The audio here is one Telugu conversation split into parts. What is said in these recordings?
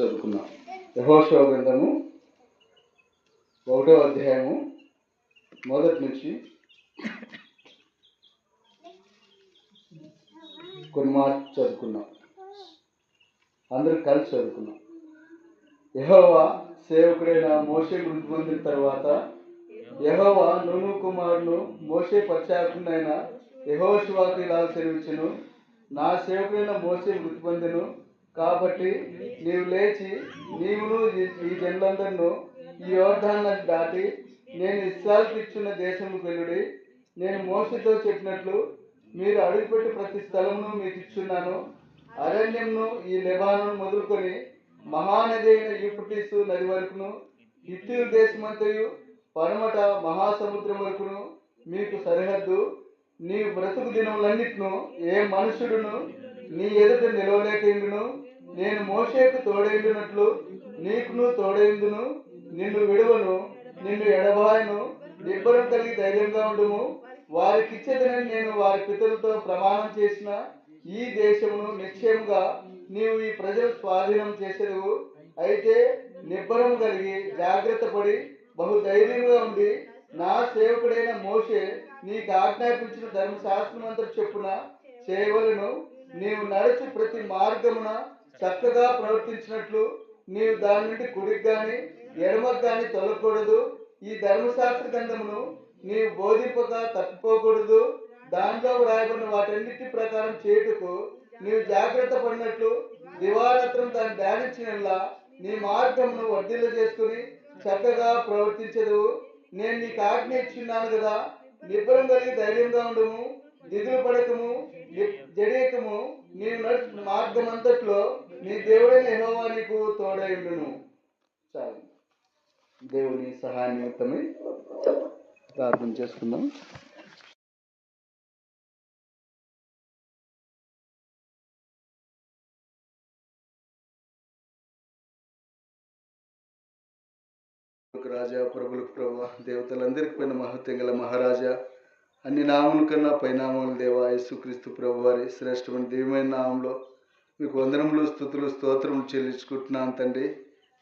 చదువుకున్నాం. యెహోషువ గ్రంథము 1వ అధ్యాయము మొదటి నుంచి కొన్ని మాటలు చదువుకున్నాం. అందరూ కలిసి చదువుకున్నాం. యెహోవా సేవకుడైన మోషే మృతి పొందిన తర్వాత యెహోవా నూను కుమారుడు మోషే పరిచారకుడైన యెహోషువకు ఇలా సెలవిచ్చెను, నా సేవకుడైన మోషే మృతి పొందెను కాబట్టి నీవు లేచి నీవును ఈ జనులందరినూ ఈ యోర్దాను నది దాటి నేను ఇశ్రాయేలుకు ఇచ్చిన దేశముకు వెళ్ళుడి. నేను మోషేతో చెప్పినట్లు మీరు అడుగుపెట్టి ప్రతి స్థలమును మీకు ఇచ్చున్నాను. అరణ్యంను ఈ లెబానోను మొదలుకొని మహానది అయిన యూఫ్రటీసు నది వరకును హిత్తీయుల దేశమంతయు పడమట మహాసముద్రం వరకును మీకు సరిహద్దు. నీవు బ్రతుకు దినములన్నిటిను ఏ మనుషుడును నీ ఎదుట నిలవలేకుండును. నేను మోషేకు తోడైండునట్లు నీకును తోడైందును. నిన్ను విడువను, నిన్ను ఎడబాయను. నిబ్బరం కలిగి ధైర్యంగా ఉండుము. వారికిచ్చేదనని నేను వారి పితరులతో ప్రమాణం చేసిన ఈ దేశమును నిశ్చయముగా నీవు ఈ ప్రజలు స్వాధీనం చేసేదవు. అయితే నిబ్బరం కలిగి జాగ్రత్త పడి బహు ధైర్యంగా ఉండి నా సేవకుడైన మోషే నీకు ఆజ్ఞాపించిన ధర్మశాస్త్రం అంతా చెప్పున చేయవలను. నీవు నడిచి ప్రతి మార్గమున చక్కగా ప్రవర్తించినట్లు నీవు దాని నుండి కుడికి గాని ఎడమకు గాని తొలగకూడదు. ఈ ధర్మశాస్త్ర గ్రంథమును నీవు బోధింపక తప్పిపోకూడదు. దానిలో వ్రాయబడిన వాటన్నిటి ప్రకారం చేయుటకు నీవు జాగ్రత్త పడినట్లు దివారాత్రం దాన్ని ధ్యానించినలా నీ మార్గమును వర్ధిల్ల చేసుకుని చక్కగా ప్రవర్తించదు. నేను నీకు ఆజ్ఞ ఇచ్చున్నాను కదా. నిబ్బరం కలిగి ధైర్యంగా ఉండము, దిగులు పడకము, జడియకము. నీవు నడుచుకున్న మార్గం అంతట్లో నీ దేవుడైన యెహోవా నీకు తోడై ఉండును. చాలు. దేవుని సహాయ నిమిత్తమై ప్రార్థన చేసుకుందాం. రాజా, ప్రభులకు ప్రభు, దేవతలందరికీ పైన మహత్యం గల మహారాజా, అన్ని నామముల కన్నా పైనామముల దేవా యేసుక్రీస్తు ప్రభు వారి శ్రేష్టమైన దివ్యమైన నామంలో మీకు వందనములు, స్తుతులు, స్తోత్రములు చెల్లించుకుంటున్నాను తండ్రి.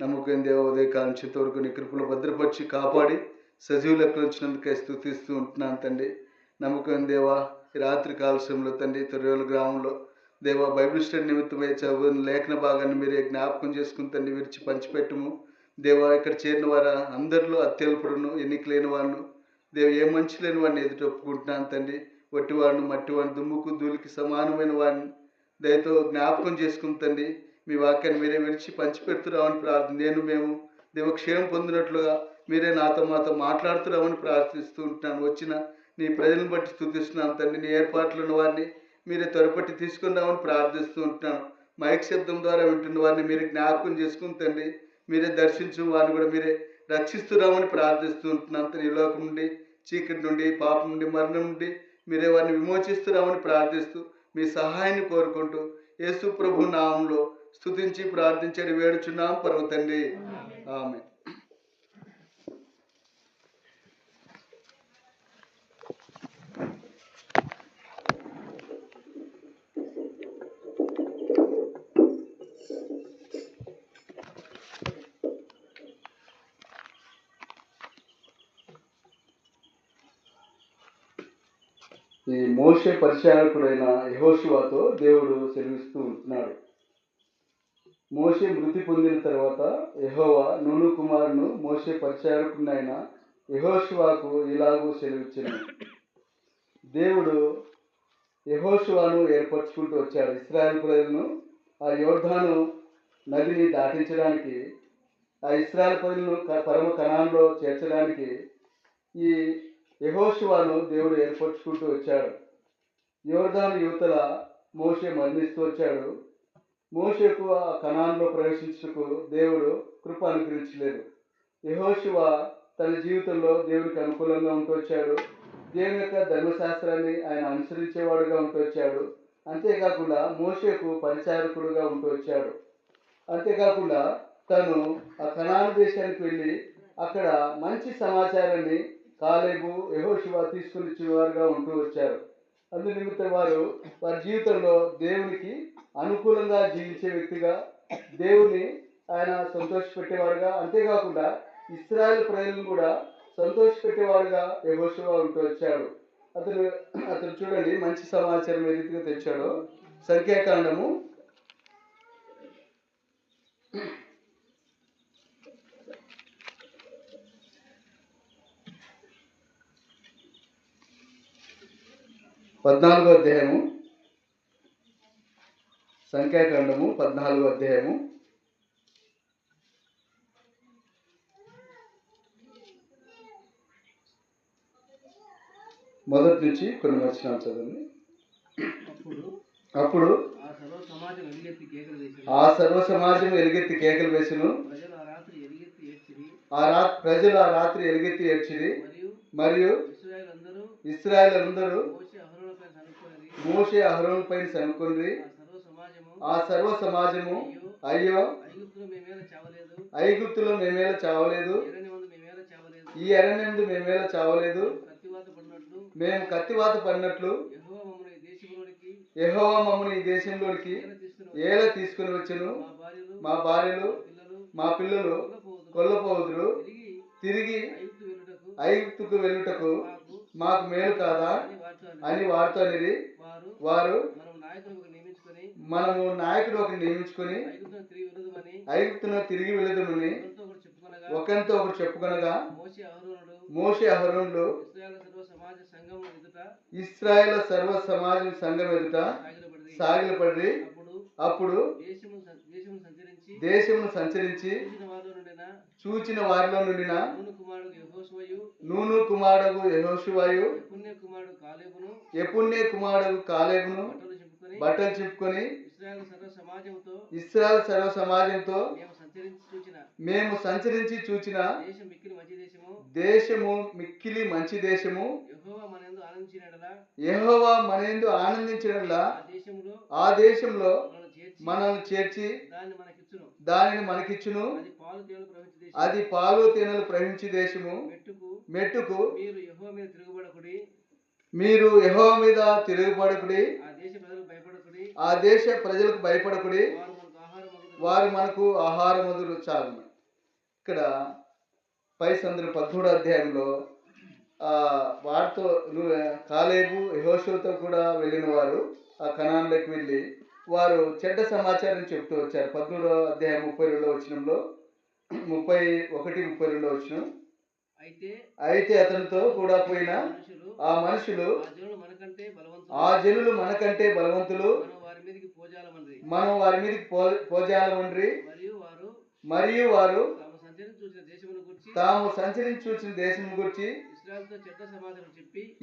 నమ్మకం దేవ ఉదయకాలం చిత్తవరకు నీ కృపలో భద్రపరిచి కాపాడి సజీవులు ఎక్కడించినందుకే స్తుతిస్తూ ఉంటున్నాను తండ్రి. నమ్మకం దేవా ఈ రాత్రి కాలశంలో తండ్రి తొర్రేలు గ్రామంలో దేవా బైబిల్ స్టడీ నిమిత్తమై చదువుని లేఖన భాగాన్ని మీరే జ్ఞాపకం చేసుకుని తండ్రి విరిచి పంచిపెట్టుము. దేవా ఇక్కడ చేరిన వారు అందరిలో అత్యల్పుడును, ఎన్నిక లేని వాడును దేవ ఏ మంచి లేని వాడిని ఎదుట ఒప్పుకుంటున్నాను తండ్రి. వట్టివాడిని, మట్టివాడిని, దుమ్ముకు ధూళికి సమానమైన వాడిని దయతో జ్ఞాపకం చేసుకుని తండ్రి మీ వాక్యాన్ని మీరే విడిచి పంచిపెడుతున్నామని ప్రార్థన. మేము దేవ క్షేమం పొందినట్లుగా మీరే మాతో మాట్లాడుతున్నామని ప్రార్థిస్తూ ఉంటున్నాను. వచ్చిన నీ ప్రజలను బట్టి స్తుతిస్తున్నాను తండ్రి. నీ ఏర్పాట్లు ఉన్న వారిని మీరే త్వరపట్టి తీసుకున్నామని ప్రార్థిస్తూ ఉంటున్నాను. మైక్ శబ్దం ద్వారా వింటున్న వారిని మీరే జ్ఞాపకం చేసుకుని తండ్రి మీరే దర్శించిన వారిని కూడా మీరే రక్షిస్తున్నామని ప్రార్థిస్తూ ఉంటున్నాను. ఈ లోకం నుండి, చీకటి నుండి, పాపం నుండి, మరణం నుండి మీరే వారిని విమోచిస్తున్నామని ప్రార్థిస్తూ మీ సహాయాన్ని కోరుకుంటూ యేసు ప్రభు నామంలో స్తుతించి ప్రార్థించడి వేడుచున్నాం పరమ తండ్రి. ఆమేన్. ఈ మోషే పరిచారకుడైన యెహోషువతో దేవుడు సెలవిస్తూ ఉంటున్నాడు. మోషే మృతి పొందిన తర్వాత యెహోవా నూను కుమారును మోషే పరిచారకుడైన యెహోషువకు ఇలాగూ సెలవిచ్చెను. దేవుడు యెహోషువను ఏర్పరచుకుంటూ వచ్చాడు. ఇశ్రాయేలు ప్రజలను ఆ యోర్దాను నదిని దాటించడానికి, ఆ ఇశ్రాయేలు ప్రజలను పరమ కనానులో చేర్చడానికి ఈ యెహోషువను దేవుడు ఏర్పరచుకుంటూ వచ్చాడు. యోర్దాను యువతల మోషే మరణిస్తూ వచ్చాడు. మోషేకు ఆ కనానులో ప్రవేశించుటకు దేవుడు కృప అనుగ్రహించలేదు. యెహోషువ తన జీవితంలో దేవునికి అనుకూలంగా ఉంటూ వచ్చాడు. దేవుని యొక్క ధర్మశాస్త్రాన్ని ఆయన అనుసరించేవాడుగా ఉంటూ వచ్చాడు. అంతేకాకుండా మోషేకు పరిచారకుడుగా ఉంటూ వచ్చాడు. అంతేకాకుండా తను ఆ కనాను దేశానికి వెళ్ళి అక్కడ మంచి సమాచారాన్ని కాలేబు, యెహోషువ తీసుకుని ఇచ్చేవారుగా ఉంటూ వచ్చారు. అందు నిమిత్తం వారి జీవితంలో దేవునికి అనుకూలంగా జీవించే వ్యక్తిగా, దేవుని ఆయన సంతోషపెట్టేవాడుగా, అంతేకాకుండా ఇశ్రాయేల్ ప్రజలను కూడా సంతోషపెట్టేవాడుగా యెహోషువ ఉంటూ వచ్చాడు. అతను అతను చూడండి మంచి సమాచారం ఏ రీతిగా తెచ్చాడో. సంఖ్యాకాండము 14వ అధ్యాయము. సంఖ్యాకాండము 14వ అధ్యాయము. మొదటి నుంచి కొన్ని వచనాలు చదవండి. అప్పుడు ఆ సర్వ సమాజం ఎలుగెత్తి కేకలు వేసెను. ప్రజలు ఆ రాత్రి ఎలుగెత్తి ఏడ్చిరి. మరియు ఇశ్రాయేలులందరూ మోషే అహరోను పైన సనుకొని ఆ సర్వ సమాజము, అయ్యో ఐగుప్తులో మేమేలా చావలేదు, ఈ అరణ్యందు మేమేలా చావలేదు, మేము కత్తివాత పడినట్లు యెహోవా మమ్మల్ని ఈ దేశంలోనికి ఏలా తీసుకుని వచ్చెను. మా భార్యలు మా పిల్లలు కొల్లపోదురు, తిరిగి ఐగుప్తుకు వెళ్ళుటకు మాకు మేలు కాదా అని వారితో అనేది. వారు మనము నాయకుడు ఒకరిని నియమించుకొని ఐగుప్తును తిరిగి వెళ్ళదమని ఒకరితో ఒకరు చెప్పుకొనగా మోషే అహరోనులు ఇశ్రాయేల్ సర్వ సమాజం సంఘం ఎదుట సాగిలపడి అప్పుడు దేశమును సంచరించి చూచిన వారిలో నుండిన నూను కుమారుడు యెహోషువయు యెఫున్నె కుమారుడు కాలేబును బట్టలు చింపుకొని ఇశ్రాయేల్ సర్వ సమాజంతో మేము సంచరించి చూచిన దేశము మిక్కిలి మంచి దేశము, యెహోవా మనయందు ఆనందించినట్లా ఆ దేశంలో మనల్ని చేర్చి దానిని మనకిచ్చును. అది పాలు తేనెలు ప్రవహించే దేశము. మెట్టుకు మీరు యెహోవా మీద తిరుగుబడకుడి, ఆ దేశ ప్రజలకు భయపడకుడి, వారు మనకు ఆహారముదురు. చాలు. ఇక్కడ పై సందులు 13వ అధ్యాయంలో వారితో కాలేబు యెహోషువతో కూడా వెళ్ళిన వారు ఆ కనాన్లోకి వెళ్ళి వారు చెడ్డ సమాచారం చెప్తూ వచ్చారు. 13వ అధ్యాయం 32వ వచనంలో 31-32వ వచనం. అయితే అతనితో కూడా పోయిన ఆ మనుషులు ఆ జనులు మనకంటే బలవంతులు, మనం వారి మీదకి పోజాలమండ్రి. మరియు వారు తాము సంచరించి చూసిన దేశం గురించి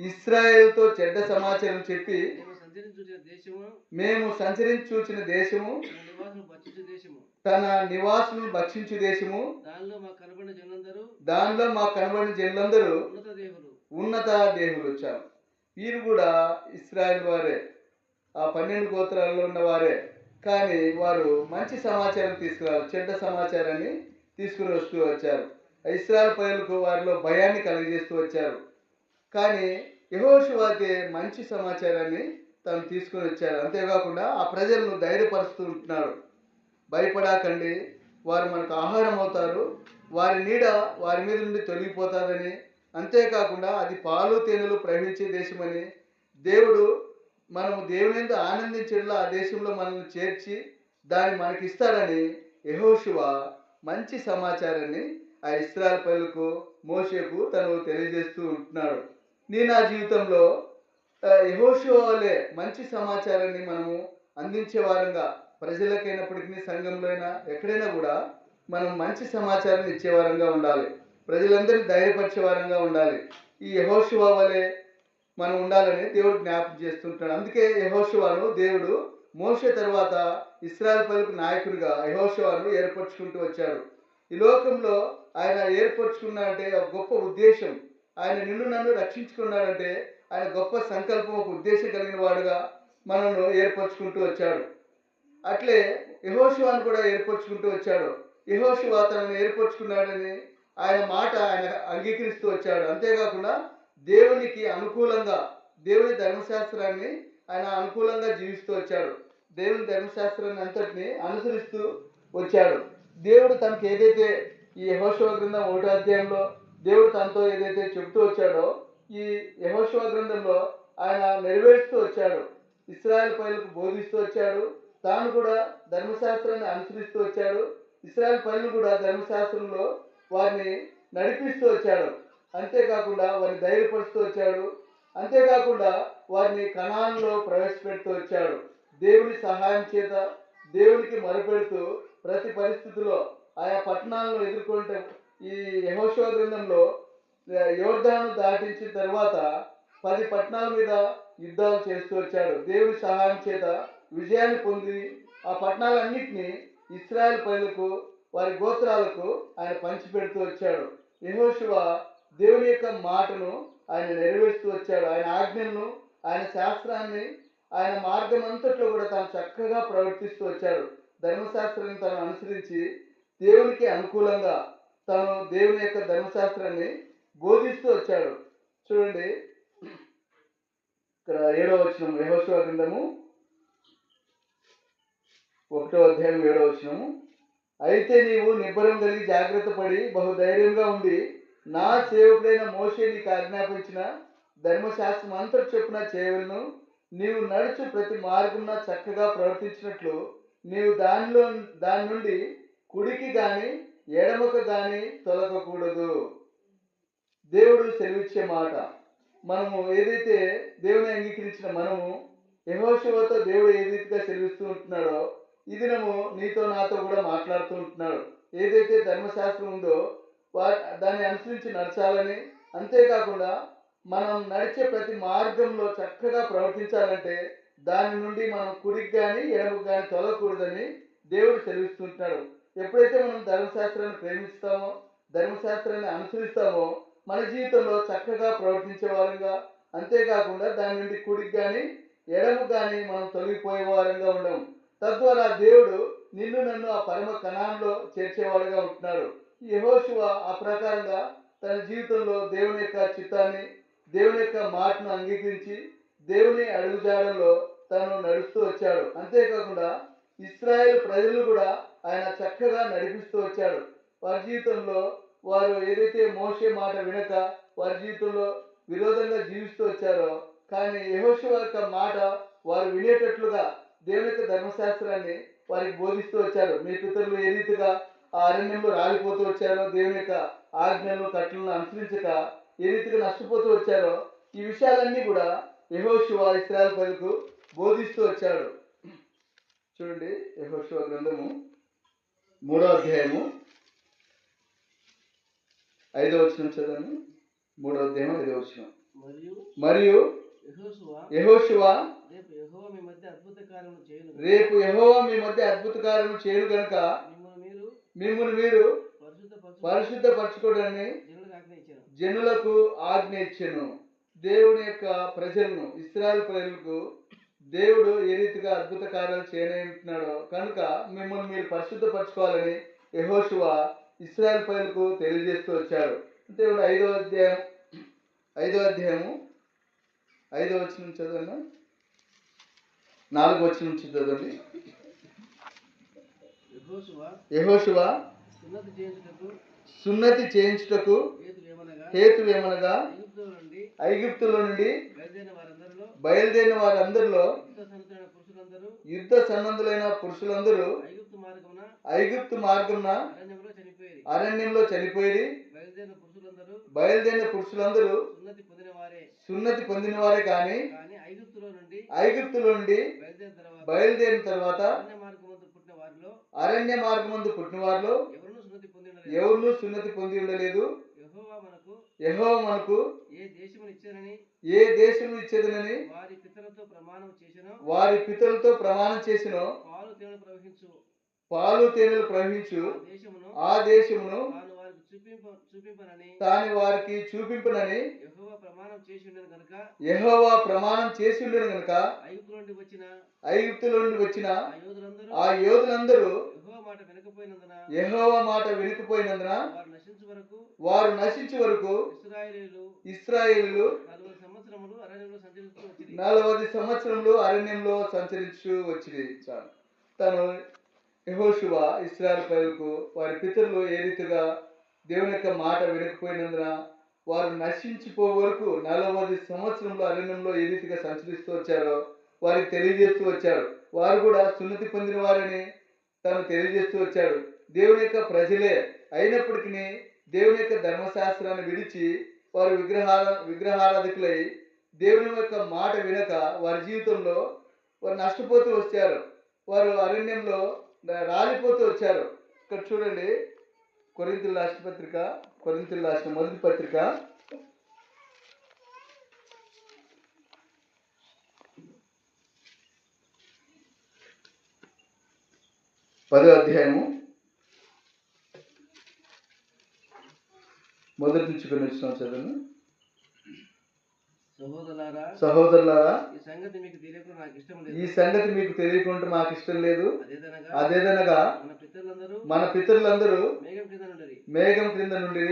ఇశ్రాయేలుతో చెడ్డ సమాచారం చెప్పి మేము సంచరించి చూసిన దేశము తన నివాసులను భక్షించు దేశము, దానిలో మాకు కనబడిన జనులందరూ ఉన్నత దేవులు వచ్చారు. వీరు కూడా ఇశ్రాయేల్ వారే, ఆ 12 గోత్రాల్లో ఉన్న వారే. కానీ వారు మంచి సమాచారం తీసుకురావాలి, చెడ్డ సమాచారాన్ని తీసుకుని వస్తూ వచ్చారు. ఇశ్రాయేల్ ప్రజలకు వారిలో భయాన్ని కలిగజేస్తూ వచ్చారు. కానీ యెహోషువ అయితే మంచి సమాచారాన్ని తాను తీసుకుని వచ్చారు. అంతేకాకుండా ఆ ప్రజలను ధైర్యపరుస్తూ ఉంటున్నాడు. భయపడకండి, వారు మనకు ఆహారం అవుతారు, వారి నీడ వారి మీద నుండి తొలగిపోతారని, అంతేకాకుండా అది పాలు తేనెలు ప్రవహించే దేశమని, మనము దేవుని యందు ఆనందించేలా ఆ దేశంలో మనల్ని చేర్చి దాన్ని మనకిస్తాడని యెహోషువ మంచి సమాచారాన్ని ఆ ఇశ్రాయేల్ ప్రజలకు మోషేకు తను తెలియజేస్తూ ఉంటున్నాడు. నా జీవితంలో యెహోషువ వలె మంచి సమాచారాన్ని మనము అందించే వారంగా, ప్రజలకైనప్పటికీ సంఘంలో అయినా ఎక్కడైనా కూడా మనం మంచి సమాచారాన్ని ఇచ్చేవారంగా ఉండాలి. ప్రజలందరినీ ధైర్యపరిచే వారంగా ఉండాలి. ఈ యెహోషువ వలె మనం ఉండాలని దేవుడు జ్ఞాపకం చేస్తుంటాడు. అందుకే యెహోషువను దేవుడు మోషే తర్వాత ఇశ్రాయేల్ ప్రజలకు నాయకునిగా యెహోషువను ఏర్పరచుకుంటూ వచ్చాడు. ఈ లోకంలో ఆయన ఏర్పరచుకున్నాడంటే ఒక గొప్ప ఉద్దేశం. ఆయన నిన్ను నన్ను రక్షించుకున్నాడంటే ఆయన గొప్ప సంకల్పం, ఒక ఉద్దేశం కలిగిన వాడుగా మనను ఏర్పరచుకుంటూ వచ్చాడు. అట్లే యెహోషువను కూడా ఏర్పరచుకుంటూ వచ్చాడు. యెహోషువ తనను ఏర్పరచుకున్నాడని ఆయన మాట ఆయన అంగీకరిస్తూ వచ్చాడు. అంతేకాకుండా దేవునికి అనుకూలంగా, దేవుని ధర్మశాస్త్రాన్ని ఆయన అనుకూలంగా జీవిస్తూ వచ్చాడు. దేవుని ధర్మశాస్త్రాన్ని అంతటిని అనుసరిస్తూ వచ్చాడు. దేవుడు తనకి ఏదైతే ఈ యెహోషువ గ్రంథం 1వ అధ్యాయంలో దేవుడు తనతో ఏదైతే చెప్తూ వచ్చాడో ఈ యెహోషువ గ్రంథంలో ఆయన నెరవేరుస్తూ వచ్చాడు. ఇశ్రాయేల్ ప్రజలకు బోధిస్తూ వచ్చాడు. తాను కూడా ధర్మశాస్త్రాన్ని అనుసరిస్తూ వచ్చాడు. ఇశ్రాయేల్ ప్రజలు కూడా ధర్మశాస్త్రంలో వారిని నడిపిస్తూ వచ్చాడు. అంతేకాకుండా వారిని ధైర్యపరుస్తూ వచ్చాడు. అంతేకాకుండా వారిని కనానులో ప్రవేశపెడుతూ వచ్చాడు. దేవుని సహాయం చేత దేవునికి మొరపెడుతూ ప్రతి పరిస్థితిలో ఆయా పట్టణాలను ఎదుర్కొంటే ఈ యెహోషువ గ్రంథంలో యోర్దాను దాటించిన తర్వాత 10 పట్టణాల మీద యుద్ధాలు చేస్తూ వచ్చాడు. దేవుని సహాయం చేత విజయాన్ని పొంది ఆ పట్టణాలన్నింటినీ ఇశ్రాయేల్ ప్రజలకు వారి గోత్రాలకు ఆయన పంచిపెడుతూ వచ్చాడు. యెహోషువ దేవుని యొక్క మాటను ఆయన నెరవేరుస్తూ వచ్చాడు. ఆయన ఆజ్ఞలను, ఆయన శాస్త్రాన్ని, ఆయన మార్గం అంతట్లో కూడా తాను చక్కగా ప్రవర్తిస్తూ వచ్చాడు. ధర్మశాస్త్రాన్ని తాను అనుసరించి దేవునికి అనుకూలంగా తాను దేవుని యొక్క ధర్మశాస్త్రాన్ని బోధిస్తూ వచ్చాడు. చూడండి ఇక్కడ 7వ వచనం యెహోషువ గ్రంథము 1వ అధ్యాయం 7వ వచనము. అయితే నీవు నిబ్బరం కలిగి జాగ్రత్త పడి బహుధైర్యంగా ఉండి నా సేవకుడైన మోషే నీకు ఆజ్ఞాపించిన ధర్మశాస్త్రం అంతటి చొప్పున చేయవలను. నీవు నడుచు ప్రతి మార్గమున చక్కగా ప్రవర్తించినట్లు నీవు దాని నుండి కుడికి గాని ఎడమకు గాని తొలగకూడదు. దేవుడు సెలవిచ్చే మాట. మనము ఏదైతే దేవుని అంగీకరించిన మనము యెహోషువతో దేవుడు ఏ రీతిగా సెలవిస్తూ ఉంటున్నాడో ఈ దినము నీతో నాతో కూడా మాట్లాడుతూ ఉంటున్నాడు. ఏదైతే ధర్మశాస్త్రం ఉందో దాన్ని అనుసరించి నడచాలని, అంతేకాకుండా మనం నడిచే ప్రతి మార్గంలో చక్కగా ప్రవర్తించాలంటే దాని నుండి మనం కుడికి కానీ ఎడమకు కానీ తొలగకూడదని దేవుడు సెలవిస్తుంటున్నాడు. ఎప్పుడైతే మనం ధర్మశాస్త్రాన్ని ప్రేమిస్తామో, ధర్మశాస్త్రాన్ని అనుసరిస్తామో మన జీవితంలో చక్కగా ప్రవర్తించే వారంగా, అంతేకాకుండా దాని నుండి కుడికి కానీ ఎడమకు కానీ మనం తొలగిపోయే వారంగా ఉండము. తద్వారా దేవుడు నిన్ను నన్ను ఆ పరమ కణాల్లో చేర్చేవాడుగా ఉంటున్నాడు. యెహోషువ ఆ ప్రకారంగా తన జీవితంలో దేవుని యొక్క చిత్తాన్ని, దేవుని యొక్క మాటను అంగీకరించి దేవుని అడుగుజాడల్లో తను నడుస్తూ వచ్చాడు. అంతేకాకుండా ఇశ్రాయేల్ ప్రజలు కూడా ఆయన చక్కగా నడిపిస్తూ వచ్చాడు. వారి జీవితంలో వారు ఏదైతే మోషే మాట వినక వారి జీవితంలో విరోధంగా జీవిస్తూ వచ్చారో, కానీ యెహోషువ యొక్క మాట వారు వినేటట్లుగా దేవుని యొక్క ధర్మశాస్త్రాన్ని వారికి బోధిస్తూ వచ్చారు. మీ పితరులు ఏ రీతిగా ఆ అరణ్యంలో రాలిపోతూ వచ్చారో, దేవుని యొక్క ఆజ్ఞలను కట్టలను అనుసరించక ఏ రీతిగా నష్టపోతూ వచ్చారో, ఈ విషయాలన్నీ కూడా యెహోషువ ఇశ్రాయేల్ ప్రజలకు బోధిస్తూ వచ్చాడు. చూడండి యెహోషువ గ్రంథము 3వ అధ్యాయము 5వ వచనం చదవండి. 3వ అధ్యాయం 5వ వచనం. మరియు యెహోషువ రేపు యెహోవా మీ మధ్య అద్భుత కార్యము చేయను గనుక మిమ్మల్ని మీరు పరిశుద్ధపరచుకోవడాన్ని జనులకు ఆజ్ఞ ఇచ్చెను. దేవుని యొక్క ప్రజలను, ఇశ్రాయేల్ ప్రజలకు దేవుడు ఏ రీతిగా అద్భుత కార్యాలు చేయనంటున్నాడో కనుక మిమ్మల్ని మీరు పరిశుద్ధపరచుకోవాలని యెహోషువ ఇశ్రాయేల్ ప్రజలకు తెలియజేస్తూ వచ్చాడు. దేవుడు 5వ అధ్యాయము 5వ వచనం చదవండి. 4వ వచనం నుంచి చదవండి. యెహోషువ సున్నతి చేయించుటకు హేతువేమనగా ఐగుప్తులో నుండి బయలుదేరిన వారందరిలో యుద్ధ సన్నద్ధులైన పురుషులందరూ ఐగుప్తు మార్గమున అరణ్యంలో చనిపోయి బయలుదేరిన పురుషులందరూ సున్నతి పొందిన వారే కానీ ఐగుప్తులో నుండి బయలుదేరిన తర్వాత అరణ్య మార్గమందు పుట్టిన వారిలో ఎవరునూ సున్నతి పొంది ఉండలేదు. యెహోవా మనకు ఏ దేశము ఇచ్చేదనని వారి పితరులతో ప్రమాణం చేసిన పాలు తేనెలు ప్రవహించు ఆ దేశమును తాను వారికి చూపింపనని యెహోవా ప్రమాణం చేసి ఉండను గనుక ఐగుప్తులో నుండి వచ్చిన ఆ యోధులందరూ యెహోవా మాట వినకపోయినందున వారు నశించే వరకు ఇశ్రాయేలీయులు 40 సంవత్సరములు అరణ్యంలో సంచరించు వచ్చింది. తను యెహోషువ ఇశ్రాయేలు ప్రజలకు వారి పితరులు ఏ రీతిగా దేవుని యొక్క మాట వినకపోయినందున వారు నశించిపో వరకు 40 సంవత్సరంలో అరణ్యంలో ఏ రీతిగా సంచరిస్తూ వచ్చారో వారికి తెలియజేస్తూ వచ్చాడు. వారు కూడా సున్నతి పొందిన వారిని తను తెలియజేస్తూ వచ్చాడు. దేవుని యొక్క ప్రజలే అయినప్పటికీ దేవుని యొక్క ధర్మశాస్త్రాన్ని విడిచి వారు విగ్రహారాధకులై దేవుని యొక్క మాట వినక వారి జీవితంలో వారు నష్టపోతూ వచ్చారు. వారు అరణ్యంలో రాలిపోతూ వచ్చారు. ఇక్కడ చూడండి, కొరింథీయులకు రాసిన మొదటి పత్రిక 10వ అధ్యాయము మొదటి నుంచి కొన్ని వచ్చిన చదువును. సహోదరులారా, ఈ సంగతి మీకు తెలియకుండా నాకు ఇష్టం లేదు. అదేదనగా మన పితరులందరూ మేఘం క్రింద నుండి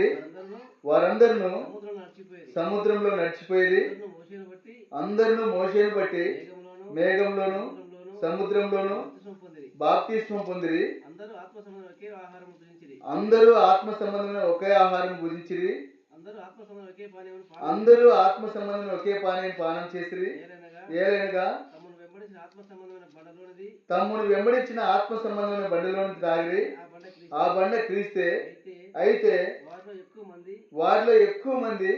వారందరూ సముద్రంలో నడిచిపోయి అందరూ మోషేను బట్టి మేఘంలోను సముద్రంలోను బాప్తిస్మం పొందిరి. అందరూ ఆత్మ సంబంధమైన ఒకే ఆహారం భుజించిరి. అందరూ ఆత్మ సంబంధమైన ఒకే పానం చేసిరి. ఏలైనగా తమ్మును వెంబడించిన ఆత్మ సంబంధమైన బండిలోని తాగిరి. ఆ బండ క్రీస్తే. అయితే వారిలో ఎక్కువ మంది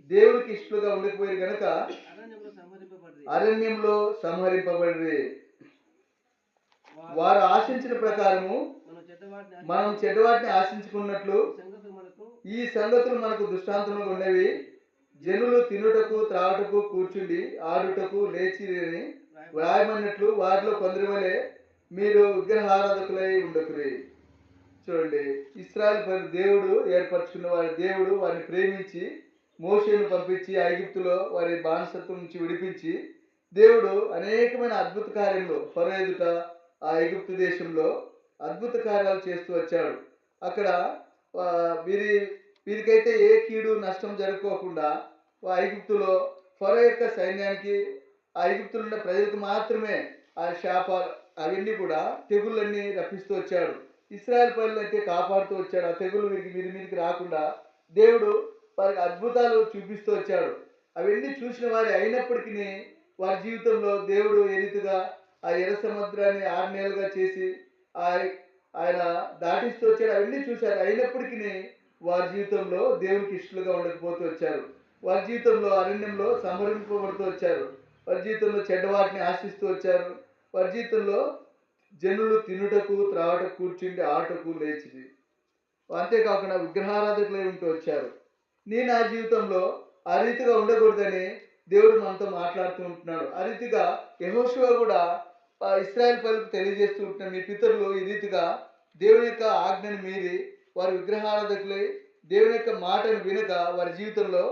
దేవునికి ఇష్టలుగా ఉండకపోయారు గనక అరణ్యంలో సంహరింపబడి. వారు ఆశించిన ప్రకారము మనం చెడ్డవాటిని ఆశించుకున్నట్లు ఈ సంగతులు మనకు దృష్టాంతములు ఉన్నవి. జనులు తినుటకు త్రాగుటకు కూర్చుండి ఆడుటకు లేచి వ్రాయమన్నట్లు వారిలో కొందరి వలె మీరు విగ్రహారాధకులై ఉండకురి. చూడండి, ఇశ్రాయేలు ప్రజలు దేవుడు ఏర్పరచుకున్న వారి దేవుడు వారిని ప్రేమించి మోషేను పంపించి ఐగుప్తులో వారి బానిసత్వం నుంచి విడిపించి దేవుడు అనేకమైన అద్భుత కార్యములు ఫరో ఎదుట ఆ ఐగుప్తు దేశంలో అద్భుత కార్యాలు చేస్తూ వచ్చాడు. అక్కడ వీరికైతే ఏ కీడు నష్టం జరుపుకోకుండా ఐగుప్తులో ఫరో యొక్క సైన్యానికి ఆ ఐగుప్తులో ఉన్న ప్రజలకు మాత్రమే ఆ శాపాలు అవన్నీ కూడా తెగుళ్ళన్నీ రప్పిస్తూ వచ్చాడు. ఇశ్రాయేలు ప్రజలను అయితే కాపాడుతూ వచ్చాడు. ఆ తెగులు వీరి మీదకి రాకుండా దేవుడు వారికి అద్భుతాలు చూపిస్తూ వచ్చాడు. అవన్నీ చూసిన వారి అయినప్పటికీ వారి జీవితంలో దేవుడు ఏ రీతిగా ఆ ఎర్ర సముద్రాన్ని 6 నెలలుగా చేసి ఆయన దాటిస్తూ వచ్చాడు. అవన్నీ చూశారు. అయినప్పటికీ వారి జీవితంలో దేవునికి ఇష్టలుగా ఉండకపోతూ వచ్చారు. వారి జీవితంలో అరణ్యంలో సంహరింపబడుతూ వచ్చారు. వారి జీవితంలో చెడ్డవాటిని ఆశిస్తూ వచ్చారు. వారి జీవితంలో జనులు తినుటకు త్రావటకు కూర్చుండి ఆటకు లేచిది. అంతేకాకుండా విగ్రహారాధకులై ఉంటూ వచ్చారు. నేను ఆ జీవితంలో ఆ రీతిగా ఉండకూడదని దేవుడు మనతో మాట్లాడుతూ ఉంటున్నాడు. ఆ రీతిగా యెహోషువ కూడా ఇశ్రాయేలు ప్రజలకు తెలియజేస్తూ ఉంటున్న మీ పితరులు ఈ రీతిగా దేవుని యొక్క ఆజ్ఞను మీరి వారి విగ్రహారాధకులై దేవుని యొక్క మాటను వినక వారి జీవితంలో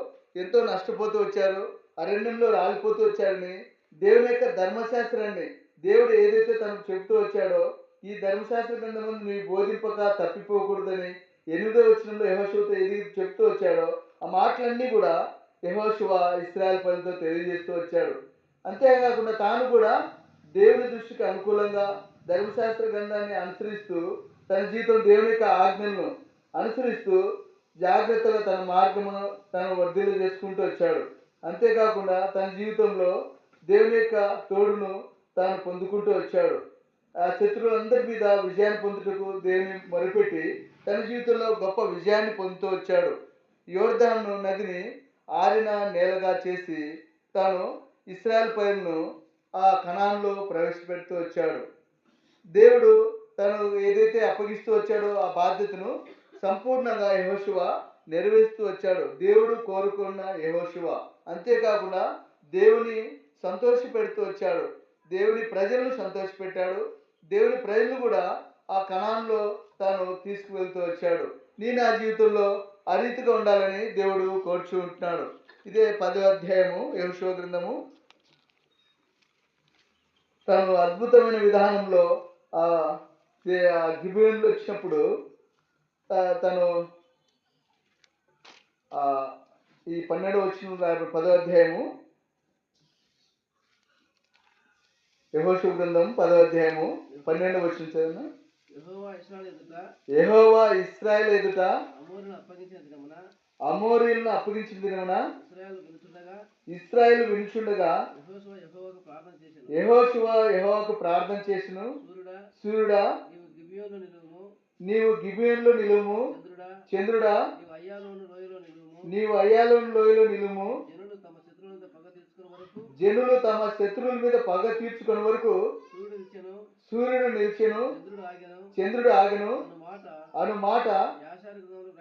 ఎంతో నష్టపోతూ వచ్చారు. అరణ్యంలో రాలిపోతూ వచ్చారని దేవుని యొక్క ధర్మశాస్త్రాన్ని దేవుడు ఏదైతే తనకు చెబుతూ వచ్చాడో ఈ ధర్మశాస్త్ర గ్రంథం మీరు బోధింపక తప్పిపోకూడదని 8వ వచనంలో యెహోషువతో ఏది చెప్తూ వచ్చాడో ఆ మాటలన్నీ కూడా యెహోషువ ఇశ్రాయేలు ప్రజలతో తెలియజేస్తూ వచ్చాడు. అంతేకాకుండా తాను కూడా దేవుని దృష్టికి అనుకూలంగా ధర్మశాస్త్ర గ్రంథాన్ని అనుసరిస్తూ తన జీవితం దేవుని యొక్క ఆజ్ఞలను అనుసరిస్తూ జాగ్రత్తగా తన మార్గమును తను వర్ధిల్లు చేసుకుంటూ వచ్చాడు. అంతేకాకుండా తన జీవితంలో దేవుని యొక్క తోడును తాను పొందుకుంటూ వచ్చాడు. ఆ శత్రువులందరి మీద విజయాన్ని పొందుటకు దేవుని మొరపెట్టి తన జీవితంలో గొప్ప విజయాన్ని పొందుతూ వచ్చాడు. యోర్దాను నదిని ఆరిన నేలగా చేసి తాను ఇశ్రాయేలు ప్రజలను ఆ కనానులో ప్రవేశపెడుతూ వచ్చాడు. దేవుడు తను ఏదైతే అప్పగిస్తూ వచ్చాడో ఆ బాధ్యతను సంపూర్ణంగా యెహోషువ నెరవేరుస్తూ వచ్చాడు. దేవుడు కోరుకున్న యెహోషువ. అంతేకాకుండా దేవుని సంతోషపెడుతూ వచ్చాడు. దేవుని ప్రజలను సంతోషపెట్టాడు. దేవుని ప్రజలు కూడా ఆ కనానులో తాను తీసుకువెళ్తూ వచ్చాడు. నేను ఆ జీవితంలో ఆ రీతిగా ఉండాలని దేవుడు కోరుచూ ఉంటున్నాడు. ఇదే 10వ అధ్యాయము యెహోషువ గ్రంథము. తను అద్భుతమైన విధానంలో గిబియోనులో వచ్చినప్పుడు తను ఈ 12వ వచనం 10వ అధ్యాయము యెహోషువ గ్రంథం 10వ అధ్యాయము 12వ వచనం చదవండి. యెహోవా ఇశ్రాయేలు ఎదుట అమోరీయులను అప్పగించిన దినమున ఇశ్రాయేలు వినుచుండగా యెహోషువ యెహోవాకు ప్రార్థన చేసెను. సూర్యుడా నీవు గిబియోనులో నిలువుము, చంద్రుడా నీవు అయ్యాలోను లోయలో నిలువుము. జనులు తమ శత్రువుల మీద పగ తీర్చుకునే వరకు సూర్యుడు నిలిచెను, చంద్రుడు ఆగెను అను మాట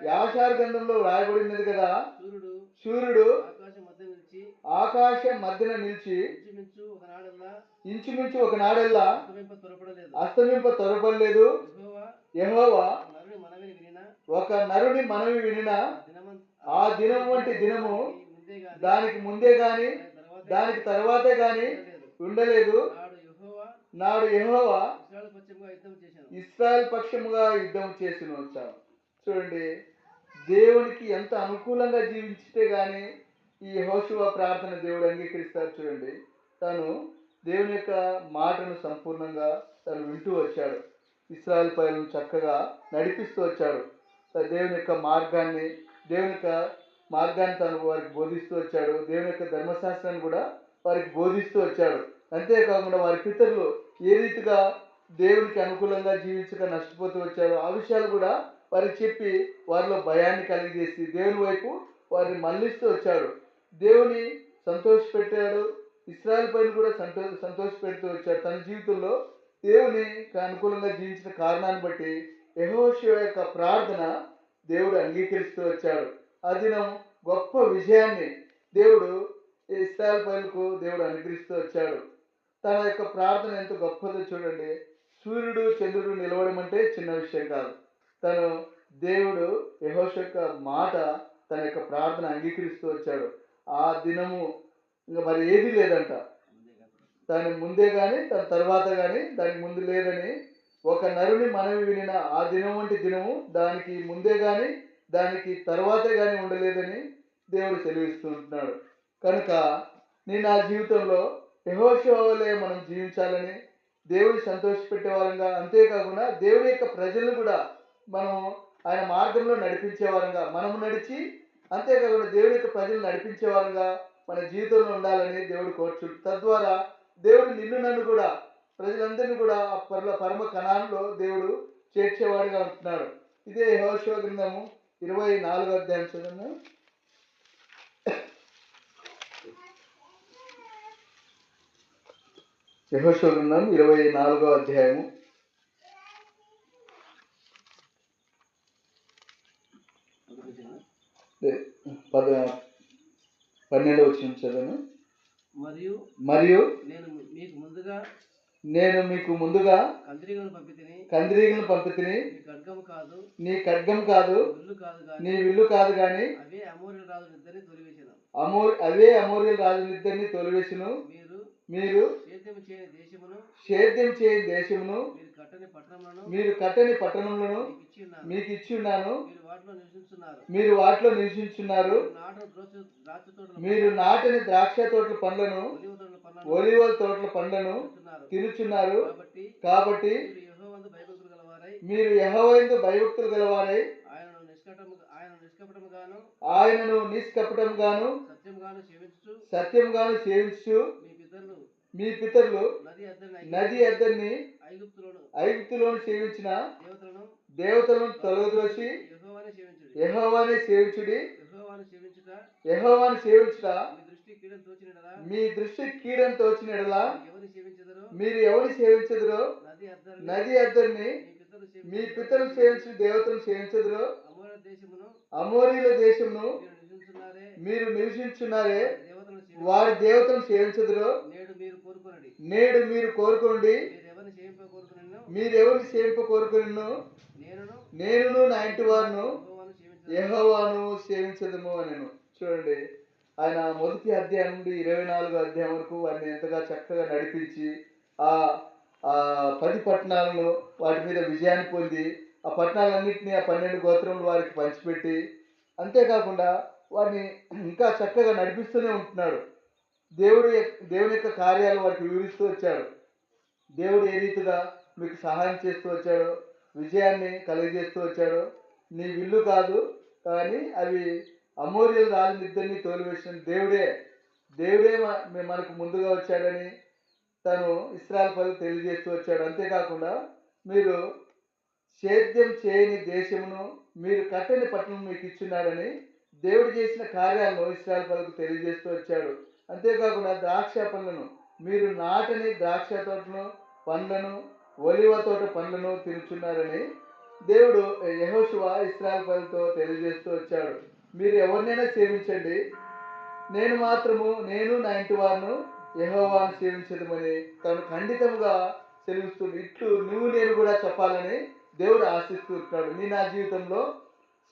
యాషారు గ్రంథంలో రాయబడినది కదా. సూర్యుడు ఆకాశం మధ్యన నిలిచి ఇంచుమించు ఒకనాడెల్లా అస్తమింప త్వరపడలేదు. యెహోవా ఒక నరుని మనవి వినిన ఆ దినం వంటి దినము దానికి ముందే గాని దానికి తర్వాతే గాని ఉండలేదు. నాడు యెహోవా ఇశ్రాయేలు పక్షముగా యుద్ధం చేసిన వచ్చాను. చూడండి, దేవునికి ఎంత అనుకూలంగా జీవించితే గాని ఈ యెహోషువ ప్రార్థన దేవుడు అంగీకరిస్తారు. చూడండి, తను దేవుని యొక్క మాటను సంపూర్ణంగా తను వింటూ వచ్చాడు. ఇశ్రాయేలు ప్రజలను చక్కగా నడిపిస్తూ వచ్చాడు. దేవుని యొక్క మార్గాన్ని తను వారికి బోధిస్తూ వచ్చాడు. దేవుని యొక్క ధర్మశాస్త్రాన్ని కూడా వారికి బోధిస్తూ వచ్చాడు. అంతేకాకుండా వారి పితరులు ఏ రీతిగా దేవునికి అనుకూలంగా జీవించక నష్టపోతూ వచ్చారు ఆ విషయాలు కూడా వారికి చెప్పి వారిలో భయాన్ని కలిగజేసి దేవుని వైపు వారిని మళ్లిస్తూ వచ్చాడు. దేవుని సంతోషపెట్టాడు. ఇశ్రాయేలు పైన కూడా సంతోషపెడుతూ వచ్చాడు. తన జీవితంలో దేవునికి అనుకూలంగా జీవించిన కారణాన్ని బట్టి యెహోషువ యొక్క ప్రార్థన దేవుడు అంగీకరిస్తూ వచ్చాడు. ఆ దినం గొప్ప విజయాన్ని దేవుడు ఇశ్రాయేలు ప్రజలకు దేవుడు అనుగ్రహిస్తూ వచ్చాడు. తన యొక్క ప్రార్థన ఎంత గొప్పదో చూడండి. సూర్యుడు చంద్రుడు నిలవడం అంటే చిన్న విషయం కాదు. దేవుడు యెహోషువ యొక్క మాట తన యొక్క ప్రార్థన అంగీకరిస్తూ వచ్చాడు. ఆ దినము ఇంకా మరి ఏది లేదంట. దాని ముందే కానీ తన తర్వాత కానీ దానికి ముందు లేదని ఒక నరుని మనవి వినిన ఆ దినం వంటి దినము దానికి ముందే కానీ దానికి తర్వాతే కానీ ఉండలేదని దేవుడు సెలవిస్తూ ఉంటున్నాడు. కనుక నేను నా జీవితంలో యెహోషువ వలె మనం జీవించాలని దేవుని సంతోషపెట్టే వారంగా, అంతేకాకుండా దేవుని యొక్క ప్రజలను కూడా మనం ఆయన మార్గంలో నడిపించే వారంగా మనము నడిచి, అంతేకాకుండా దేవుని యొక్క ప్రజలు నడిపించే వారంగా మన జీవితంలో ఉండాలని దేవుడు కోరుచుంటు. తద్వారా దేవుడు నన్ను కూడా ప్రజలందరినీ కూడా పరమ కణాల్లో దేవుడు చేర్చేవాడిగా ఉంటున్నాడు. ఇదే యెహోషువ గ్రంథము 24వ అధ్యాయం చూడండి. యెహోషువ గ్రంథం 24వ అధ్యాయము 12వ వచనం చదవను. మరియు నేను మీకు ముందుగా కందిరీగలను పంపితిని. నీ ఖడ్గం కాదు, నీ విల్లు కాదు గాని అవే అమోరీయుల రాజులిద్దరిని తోలివేసెను. మీరు సేద్యం చేయని దేశమును మీరు కట్టని పట్టణములను మీకు ఇచ్చి ఉన్నాను. మీరు వాటిలో నివసించున్నారు. మీరు నాటని ద్రాక్ష తోటల పండ్లను ఒలీవల తోటల పండ్లను తినుచున్నారు. కాబట్టి మీరు యెహోవాయందు భయభక్తులు గలవారై ఆయనను నిష్కపటముగాను సత్యముగాను సేవించు మీ పితరులు నది అద్దరిని ఐగుప్తులోను సేవించిన దేవతలను తొలగద్రోసి యెహోవానే సేవించుడి. యెహోవాను సేవించుట మీ దృష్టి కీడని తోచిన ఎడల మీరు ఎవరిని సేవించదురో నది అద్దరిని మీ పితరులు సేవించిన దేవతలను సేవించదురో అమోరీయుల దేశమును మీరు నివసించున్నారే వారి దేవతలను సేవించదురో నేడు మీరు కోరుకోండి. మీరు ఎవరిని సేవింప కోరుకును నేనును నా ఇంటి వారును యెహోవాను సేవించదము అనెను. చూడండి, ఆయన మొదటి అధ్యాయం నుండి 24వ అధ్యాయం వరకు వారిని ఎంతగా చక్కగా నడిపించి ఆ 10 పట్టణాలను వాటి మీద విజయాన్ని పొంది ఆ పట్టణాలన్నింటినీ ఆ 12 గోత్రములు వారికి పంచిపెట్టి, అంతేకాకుండా వారిని ఇంకా చక్కగా నడిపిస్తూనే ఉంటున్నాడు. దేవుని యొక్క కార్యాలు వారికి వివరిస్తూ వచ్చాడు. దేవుడు ఏ రీతిగా మీకు సహాయం చేస్తూ వచ్చాడో, విజయాన్ని కలిగజేస్తూ వచ్చాడో, నీ విల్లు కాదు కానీ అవి అమోరియల్ రాజులిద్దరిని తోలివేసిన దేవుడే. దేవుడే మనకు ముందుగా వచ్చాడని తను ఇశ్రాయేలు ప్రజలకు తెలియజేస్తూ వచ్చాడు. అంతేకాకుండా మీరు సేద్యం చేయని దేశమును, మీరు కట్టని పట్టణం మీకు ఇచ్చున్నాడని దేవుడు చేసిన కార్యాలను ఇశ్రాయేలు ప్రజలకు తెలియజేస్తూ వచ్చాడు. అంతేకాకుండా ద్రాక్ష పండ్లను, మీరు నాటని ద్రాక్ష తోటను పండ్లను, ఒలివ తోట పండ్లను తినుచున్నారని దేవుడు యెహోషువ ఇశ్రాయేలు ప్రజలతో తెలియజేస్తూ వచ్చాడు. మీరు ఎవరినైనా సేవించండి, నేను నా ఇంటి వారును యెహోవాను సేవించదమని తను ఖండితంగా సెలవిస్తుంది. ఇట్లు నువ్వు నేను కూడా చెప్పాలని దేవుడు ఆశిస్తున్నాడు. నా జీవితంలో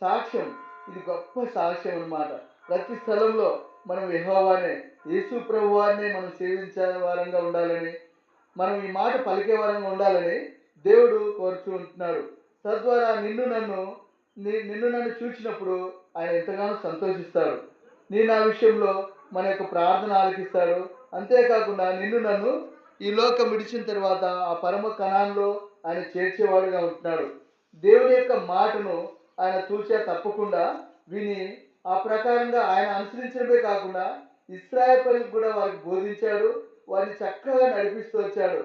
సాక్ష్యం, ఇది గొప్ప సాక్ష్యం అన్నమాట. ప్రతి స్థలంలో మనం యెహోవానే, యేసు ప్రభువాన్నే మనం సేవించే వారంగా ఉండాలని, మనం ఈ మాట పలికే వారంగా ఉండాలని దేవుడు కోరుతూ ఉంటున్నాడు. తద్వారా నిన్ను నన్ను చూసినప్పుడు ఆయన ఎంతగానో సంతోషిస్తాడు. నా విషయంలో మన యొక్క ప్రార్థన ఆలకిస్తాడు. అంతేకాకుండా నిన్ను నన్ను ఈ లోకం విడిచిన తర్వాత ఆ పరమ కణాల్లో ఆయన చేర్చేవాడుగా ఉంటున్నాడు. దేవుని యొక్క మాటను ఆయన తూచా తప్పకుండా విని ఆ ప్రకారంగా ఆయన అనుసరించడమే కాకుండా ఇశ్రాయేలు ప్రజలకు కూడా వారికి బోధించాడు, వారిని చక్కగా నడిపిస్తూ వచ్చాడు.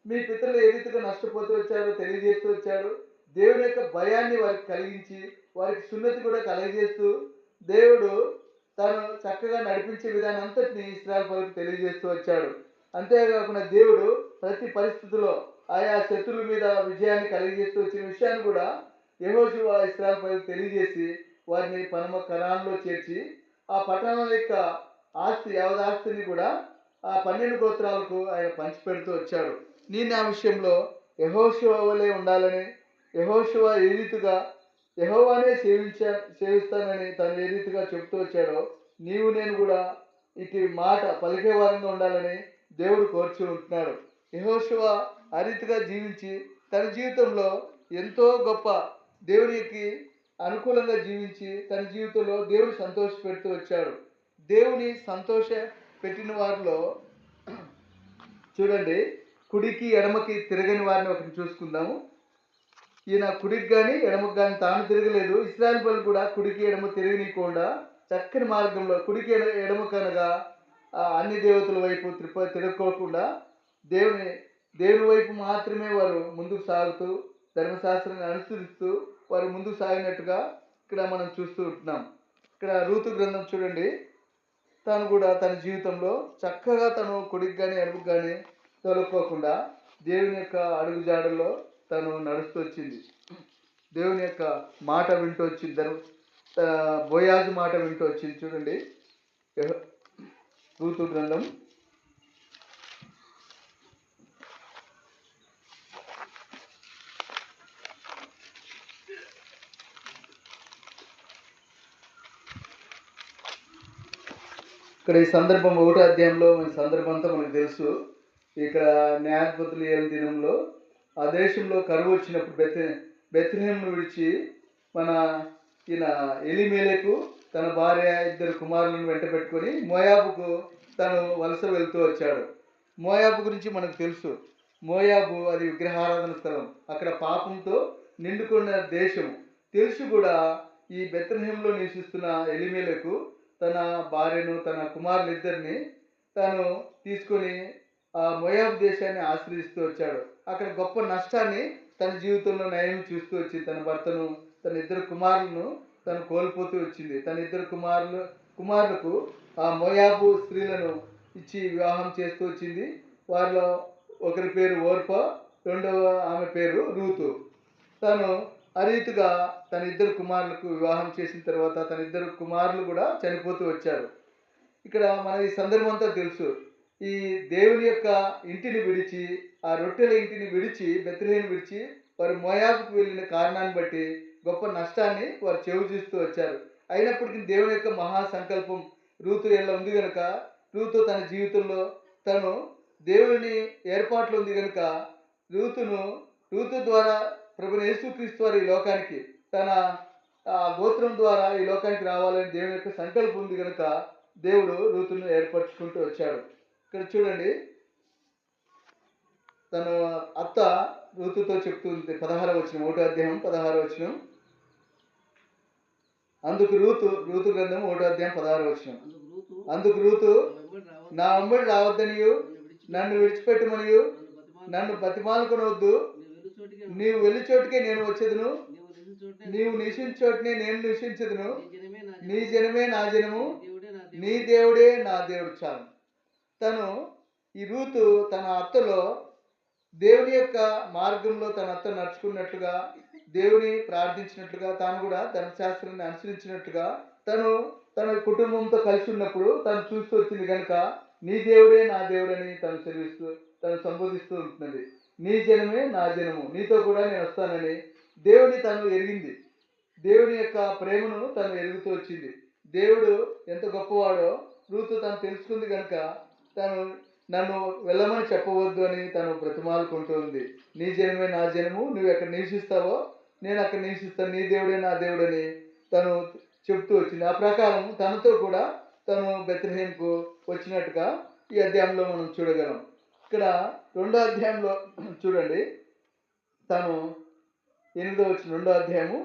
మీ పితరులు ఏ రీతిగా నష్టపోతూ వచ్చారో తెలియజేస్తూ వచ్చాడు. దేవుని యొక్క భయాన్ని వారికి కలిగించి వారికి సున్నతి కూడా కలిగజేస్తూ దేవుడు తను చక్కగా నడిపించే విధానం అంతటిని ఇశ్రాయేలు ప్రజలకు తెలియజేస్తూ వచ్చాడు. అంతేకాకుండా దేవుడు ప్రతి పరిస్థితిలో ఆయా శత్రువుల మీద విజయాన్ని కలిగజేస్తూ వచ్చిన విషయాన్ని కూడా యెహోషువ ఇశ్రాయేలు ప్రజలకు తెలియజేసి వారిని పరమ కణాల్లో చేర్చి ఆ పట్టణాల యొక్క యావదాస్తిని కూడా ఆ 12 గోత్రాలకు ఆయన పంచిపెడుతూ వచ్చాడు. నా విషయంలో యెహోషువ వలె ఉండాలని, యెహోషువ ఏ రీతిగా యెహోవానే సేవిస్తానని తను ఏ రీతిగా చెప్తూ వచ్చాడో నేను కూడా ఇటు మాట పలికే వారంగా ఉండాలని దేవుడు కోరుచూ ఉంటున్నాడు. యెహోషువ ఆ రీతిగా జీవించి తన జీవితంలో ఎంతో గొప్ప దేవునికి అనుకూలంగా జీవించి తన జీవితంలో దేవుడు సంతోష పెడుతూ వచ్చాడు. దేవుని సంతోష పెట్టిన వారిలో చూడండి, కుడికి ఎడమకి తిరగని వారిని ఒకరిని చూసుకుందాము. ఈయన కుడికి కానీ ఎడమకు కానీ తాను తిరగలేదు. ఇశ్రాయేలు ప్రజలు కూడా కుడికి ఎడమ తిరగనీయకుండా చక్కని మార్గంలో కుడికి ఎడమకనగా అన్ని దేవతల వైపు తిరగకోకుండా దేవుని వైపు మాత్రమే వారు ముందుకు సాగుతూ ధర్మశాస్త్రాన్ని అనుసరిస్తూ వారు ముందుకు సాగినట్టుగా ఇక్కడ మనం చూస్తూ ఉంటున్నాం. ఇక్కడ రూతు గ్రంథం చూడండి, తను కూడా తన జీవితంలో చక్కగా తను కుడికి కానీ ఎడమకు కానీ తొలక్కోకుండా దేవుని యొక్క అడుగు జాడల్లో తను నడుస్తూ వచ్చింది. దేవుని యొక్క మాట వింటూ వచ్చింది. బోయాజు మాట వింటూ వచ్చింది. చూడండి, రూతు గ్రంథం ఇక్కడ ఈ సందర్భం 1వ అధ్యాయంలో మన సందర్భం అంతా మనకు తెలుసు. ఇక్కడ న్యాయాధిపతులు 7 దినంలో ఆ దేశంలో కరువు వచ్చినప్పుడు బెత్లెహేమును విడిచి ఈయన ఎలీమెలెకు తన భార్య 2 కుమారులను వెంట పెట్టుకొని మోయాబుకు తను వలస వెళ్తూ వచ్చాడు. మోయాబు గురించి మనకు తెలుసు. మోయాబు అది విగ్రహారాధన స్థలం, అక్కడ పాపంతో నిండుకున్న దేశం తెలుసు కూడా. ఈ బెత్లెహేములో నివసిస్తున్న ఎలీమెలెకు తన భార్యను తన కుమారులిద్దరిని తను తీసుకొని ఆ మోయాబు దేశాన్ని ఆశ్రయిస్తూ వచ్చాడు. అక్కడ గొప్ప నష్టాన్ని తన జీవితంలో నయం చూస్తూ వచ్చింది. తన భర్తను, తన 2 కుమారులను తను కోల్పోతూ వచ్చింది. తన 2 కుమారులకు ఆ మోయాబు స్త్రీలను ఇచ్చి వివాహం చేస్తూ వచ్చింది. వారిలో ఒకరి పేరు ఓర్ప, రెండవ ఆమె పేరు రూతు. తను ఆ రీతిగా తన 2 కుమారులకు వివాహం చేసిన తర్వాత తన 2 కుమారులు కూడా చనిపోతూ వచ్చారు. ఇక్కడ మన ఈ సందర్భం అంతా తెలుసు. ఈ దేవుని యొక్క ఇంటిని విడిచి, ఆ రొట్టెల ఇంటిని విడిచి, బెత్లెహేము విడిచి వారు మోయాబుకు వెళ్ళిన కారణాన్ని బట్టి గొప్ప నష్టాన్ని వారు చెవి చూస్తూ వచ్చారు. అయినప్పటికీ దేవుని యొక్క మహా సంకల్పం రూతు ఎల్ల ఉంది కనుక, రూతు తన జీవితంలో తను దేవుని ఏర్పాట్లు ఉంది కనుక రూతు ద్వారా ప్రభువైన యేసుక్రీస్తు వారు ఈ లోకానికి తన గోత్రం ద్వారా ఈ లోకానికి రావాలని దేవుని యొక్క సంకల్పం ఉంది కనుక దేవుడు రూతును ఏర్పరచుకుంటూ వచ్చాడు. ఇక్కడ చూడండి, తన అత్త రూతుతో చెప్తుంది. 16వ వచనం, 1వ అధ్యాయం 16వ వచనం. అందుకు రూతు గ్రంథం 1వ అధ్యాయం 16వ వచనం. అందుకు రూతు నా వెంబడి రావద్దనియు నన్ను విడిచిపెట్టమనియు నన్ను బతిమాలుకొనవద్దు, నీవు వెళ్ళి చోటికే నేను వచ్చేదను, నీవు నివసించే చోటనే నేను నివసించదును, నీ జనమే నా జనము, నీ దేవుడే నా దేవుడు. చాలు. తను ఈ రూతు తన అత్తలో దేవుని యొక్క మార్గంలో తన అత్త నడుచుకున్నట్లుగా, దేవుని ప్రార్థించినట్లుగా, తాను కూడా ధర్మశాస్త్రాన్ని అనుసరించినట్లుగా తను తన కుటుంబంతో కలిసి ఉన్నప్పుడు తను చూస్తూ వచ్చింది కనుక నీ దేవుడే నా దేవుడని తను సంబోధిస్తూ ఉంటున్నది. నీ జనమే నా జనము, నీతో కూడా నేను వస్తానని దేవుని తను ఎరిగింది. దేవుని యొక్క ప్రేమను తను ఎరుగుతూ వచ్చింది. దేవుడు ఎంత గొప్పవాడో రూతు తను తెలుసుకుంది కనుక తను నన్ను వెళ్ళమని చెప్పవద్దు అని తను బ్రతిమాలుకుంటూ ఉంది. నీ జనమే నా జనము, నువ్వు ఎక్కడ నివసిస్తావో నేను అక్కడ నివసిస్తాను, నీ దేవుడే నా దేవుడని తను చెప్తూ వచ్చింది. ఆ ప్రకారం తనతో కూడా తను బెత్లెహేముకు వచ్చినట్టుగా ఈ అధ్యాయంలో మనం చూడగలం. ఇక్కడ 2వ అధ్యాయంలో చూడండి, తను 8వ వచనం, 2వ అధ్యాయము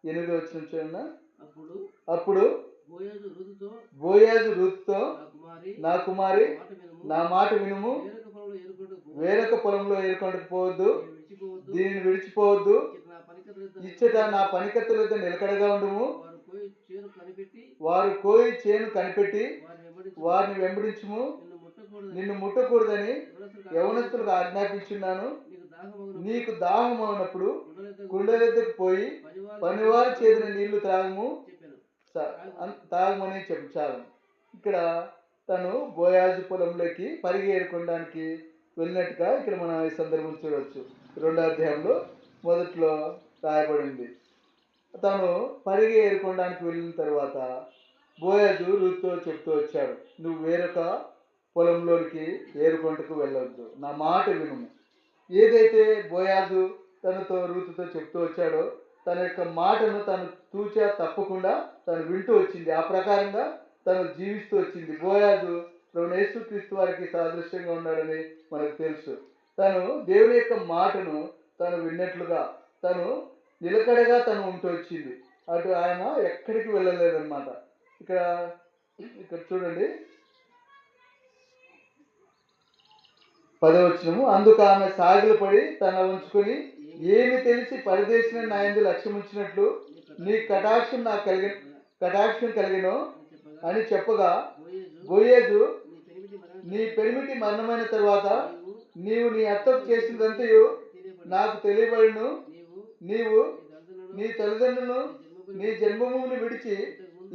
8వ వచనం చూడండి. అప్పుడు బోయాజు రూతుతో నా కుమారి నా మాట వినుము, వేరొక పొలంలో ఏరుకొండకు పోవద్దు, దీనిని విడిచిపోవద్దు, ఇచ్చట నా పనికత్తుల వద్ద నిలకడగా ఉండుము, వారు కోయి చేను కనిపెట్టి వారిని వెంబడించుము, నిన్ను ముట్టకూడదని యవనస్తులకు ఆజ్ఞాపించున్నాను, నీకు దాహం అవునప్పుడు కుండలెద్దకు పోయి పనివారు చేసిన నీళ్లు తాగమని చెప్పు. చాలు. ఇక్కడ తను బోయాజు పొలంలోకి పరిగి ఏరుకోవడానికి వెళ్ళినట్టుగా ఇక్కడ మనం ఈ సందర్భం చూడవచ్చు. 2వ అధ్యాయంలో మొదట్లో రాయబడింది. తను పరిగి ఏరుకోవడానికి వెళ్ళిన తర్వాత బోయాజు రూతుతో చెప్తూ వచ్చాడు, నువ్వు వేరొక పొలంలోనికి ఏరుకొంటకు వెళ్ళవద్దు, నా మాట వినుము. ఏదైతే బోయాజు తనతో రూతుతో చెప్తూ వచ్చాడో తన యొక్క మాటను తను తూచా తప్పకుండా తను వింటూ వచ్చింది. ఆ ప్రకారంగా తను జీవిస్తూ వచ్చింది. బోయాజు ప్రభువైన యేసుక్రీస్తు వారికి సాదృశ్యంగా ఉన్నాడని మనకు తెలుసు. తను దేవుని యొక్క మాటను తను విన్నట్లుగా తను నిలకడగా తను ఉంటూ వచ్చింది. అటు ఆయన ఎక్కడికి వెళ్ళలేదన్నమాట. ఇక్కడ చూడండి 10వ వచనము. అందుకు ఆమె సాగిలు పడి తన ఉంచుకొని, ఏమి తెలిసి పరదేశిన నా యందు లక్ష్యం ఉంచినట్లు నీ కటాక్షం కలిగినో అని చెప్పగా, బోయేజు నీ పెనిమిటి మరణమైన తరువాత నీవు నీ అత్తకు చేసినదంతయు నాకు తెలియబడును, నీవు నీ తల్లిదండ్రులను నీ జన్మభూమిని విడిచి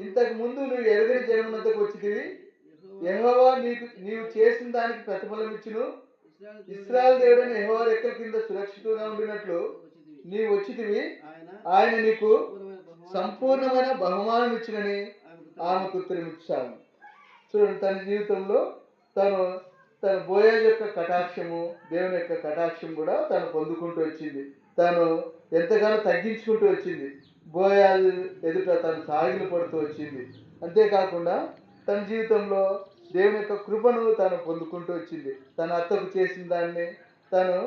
ఇంతకు ముందు నువ్వు ఎరగని జన్మనంతకు వచ్చితివి, యెహోవా నీవు చేసిన దానికి ప్రతిఫలం ఇచ్చును, ఇశ్రాయేలు దేవుడైన యెహోవా రెక్కల కింద సురక్షితంగా ఉండినట్లు నీవు వచ్చితివి, ఆయన నీకు సంపూర్ణమైన బహుమానం ఇచ్చినని ఆమెకు ఉత్తరం ఇచ్చాను. చూడండి, తన జీవితంలో తన బోయాజు యొక్క కటాక్షము, దేవుని యొక్క కటాక్షం కూడా తను పొందుకుంటూ వచ్చింది. తను ఎంతగానో తగ్గించుకుంటూ వచ్చింది. బోయాజు ఎదుట తను సాగిలు పడుతూ వచ్చింది. అంతేకాకుండా తన జీవితంలో దేవుని యొక్క కృపను తను పొందుకుంటూ వచ్చింది. తన అత్తకు చేసిన దాన్ని తను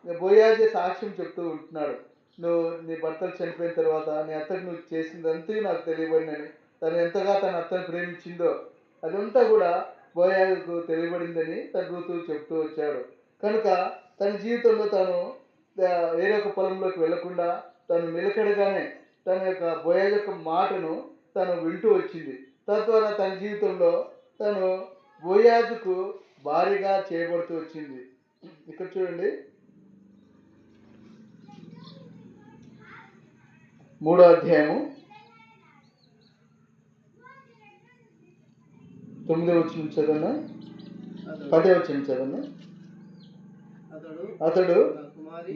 బోయాజే సాక్ష్యం చెప్తూ ఉంటున్నాడు. నువ్వు నీ భర్తలు చనిపోయిన తర్వాత నీ అత్తకు నువ్వు చేసిందంతా నాకు తెలియబడిందని, తను ఎంతగా తన అత్తను ప్రేమించిందో అదంతా కూడా బోయాజుకు తెలియబడిందని తన రూతు చెప్తూ వచ్చాడు. కనుక తన జీవితంలో తను వేరొక పొలంలోకి వెళ్లకుండా తను నిలకడగానే తన యొక్క బోయాజు యొక్క మాటను తను వింటూ వచ్చింది. తద్వారా తన జీవితంలో తను బోయాజుకు భారీగా చేయబడుతూ వచ్చింది. ఇక్కడ చూడండి 3వ అధ్యాయము 9వ వచనం చదవనా, 10వ వచనం చదవనా. అతడు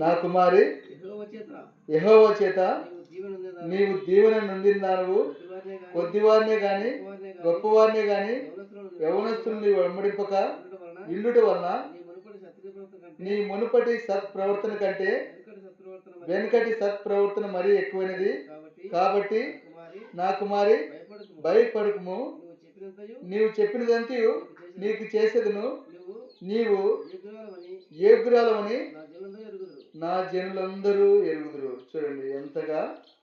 నా కుమారి యెహోవా చేత నీవు దీవెన నొందినావు, కొద్దివారినే గాని గొప్పవారినే గాని యవనస్తులు నీవు వెంబడింపక ఇల్లుట వలన నీ మునుపటి సత్ప్రవర్తన కంటే వెనుకటి సత్ప్రవర్తన మరీ ఎక్కువైనది. కాబట్టి నా కుమారి భయపడకుము, నీవు చెప్పినదంతయు నీకు చేసేదను, నీవు యోగ్యురాలమని నా జనులందరూ ఎరుగుదురు. చూడండి ఎంతగా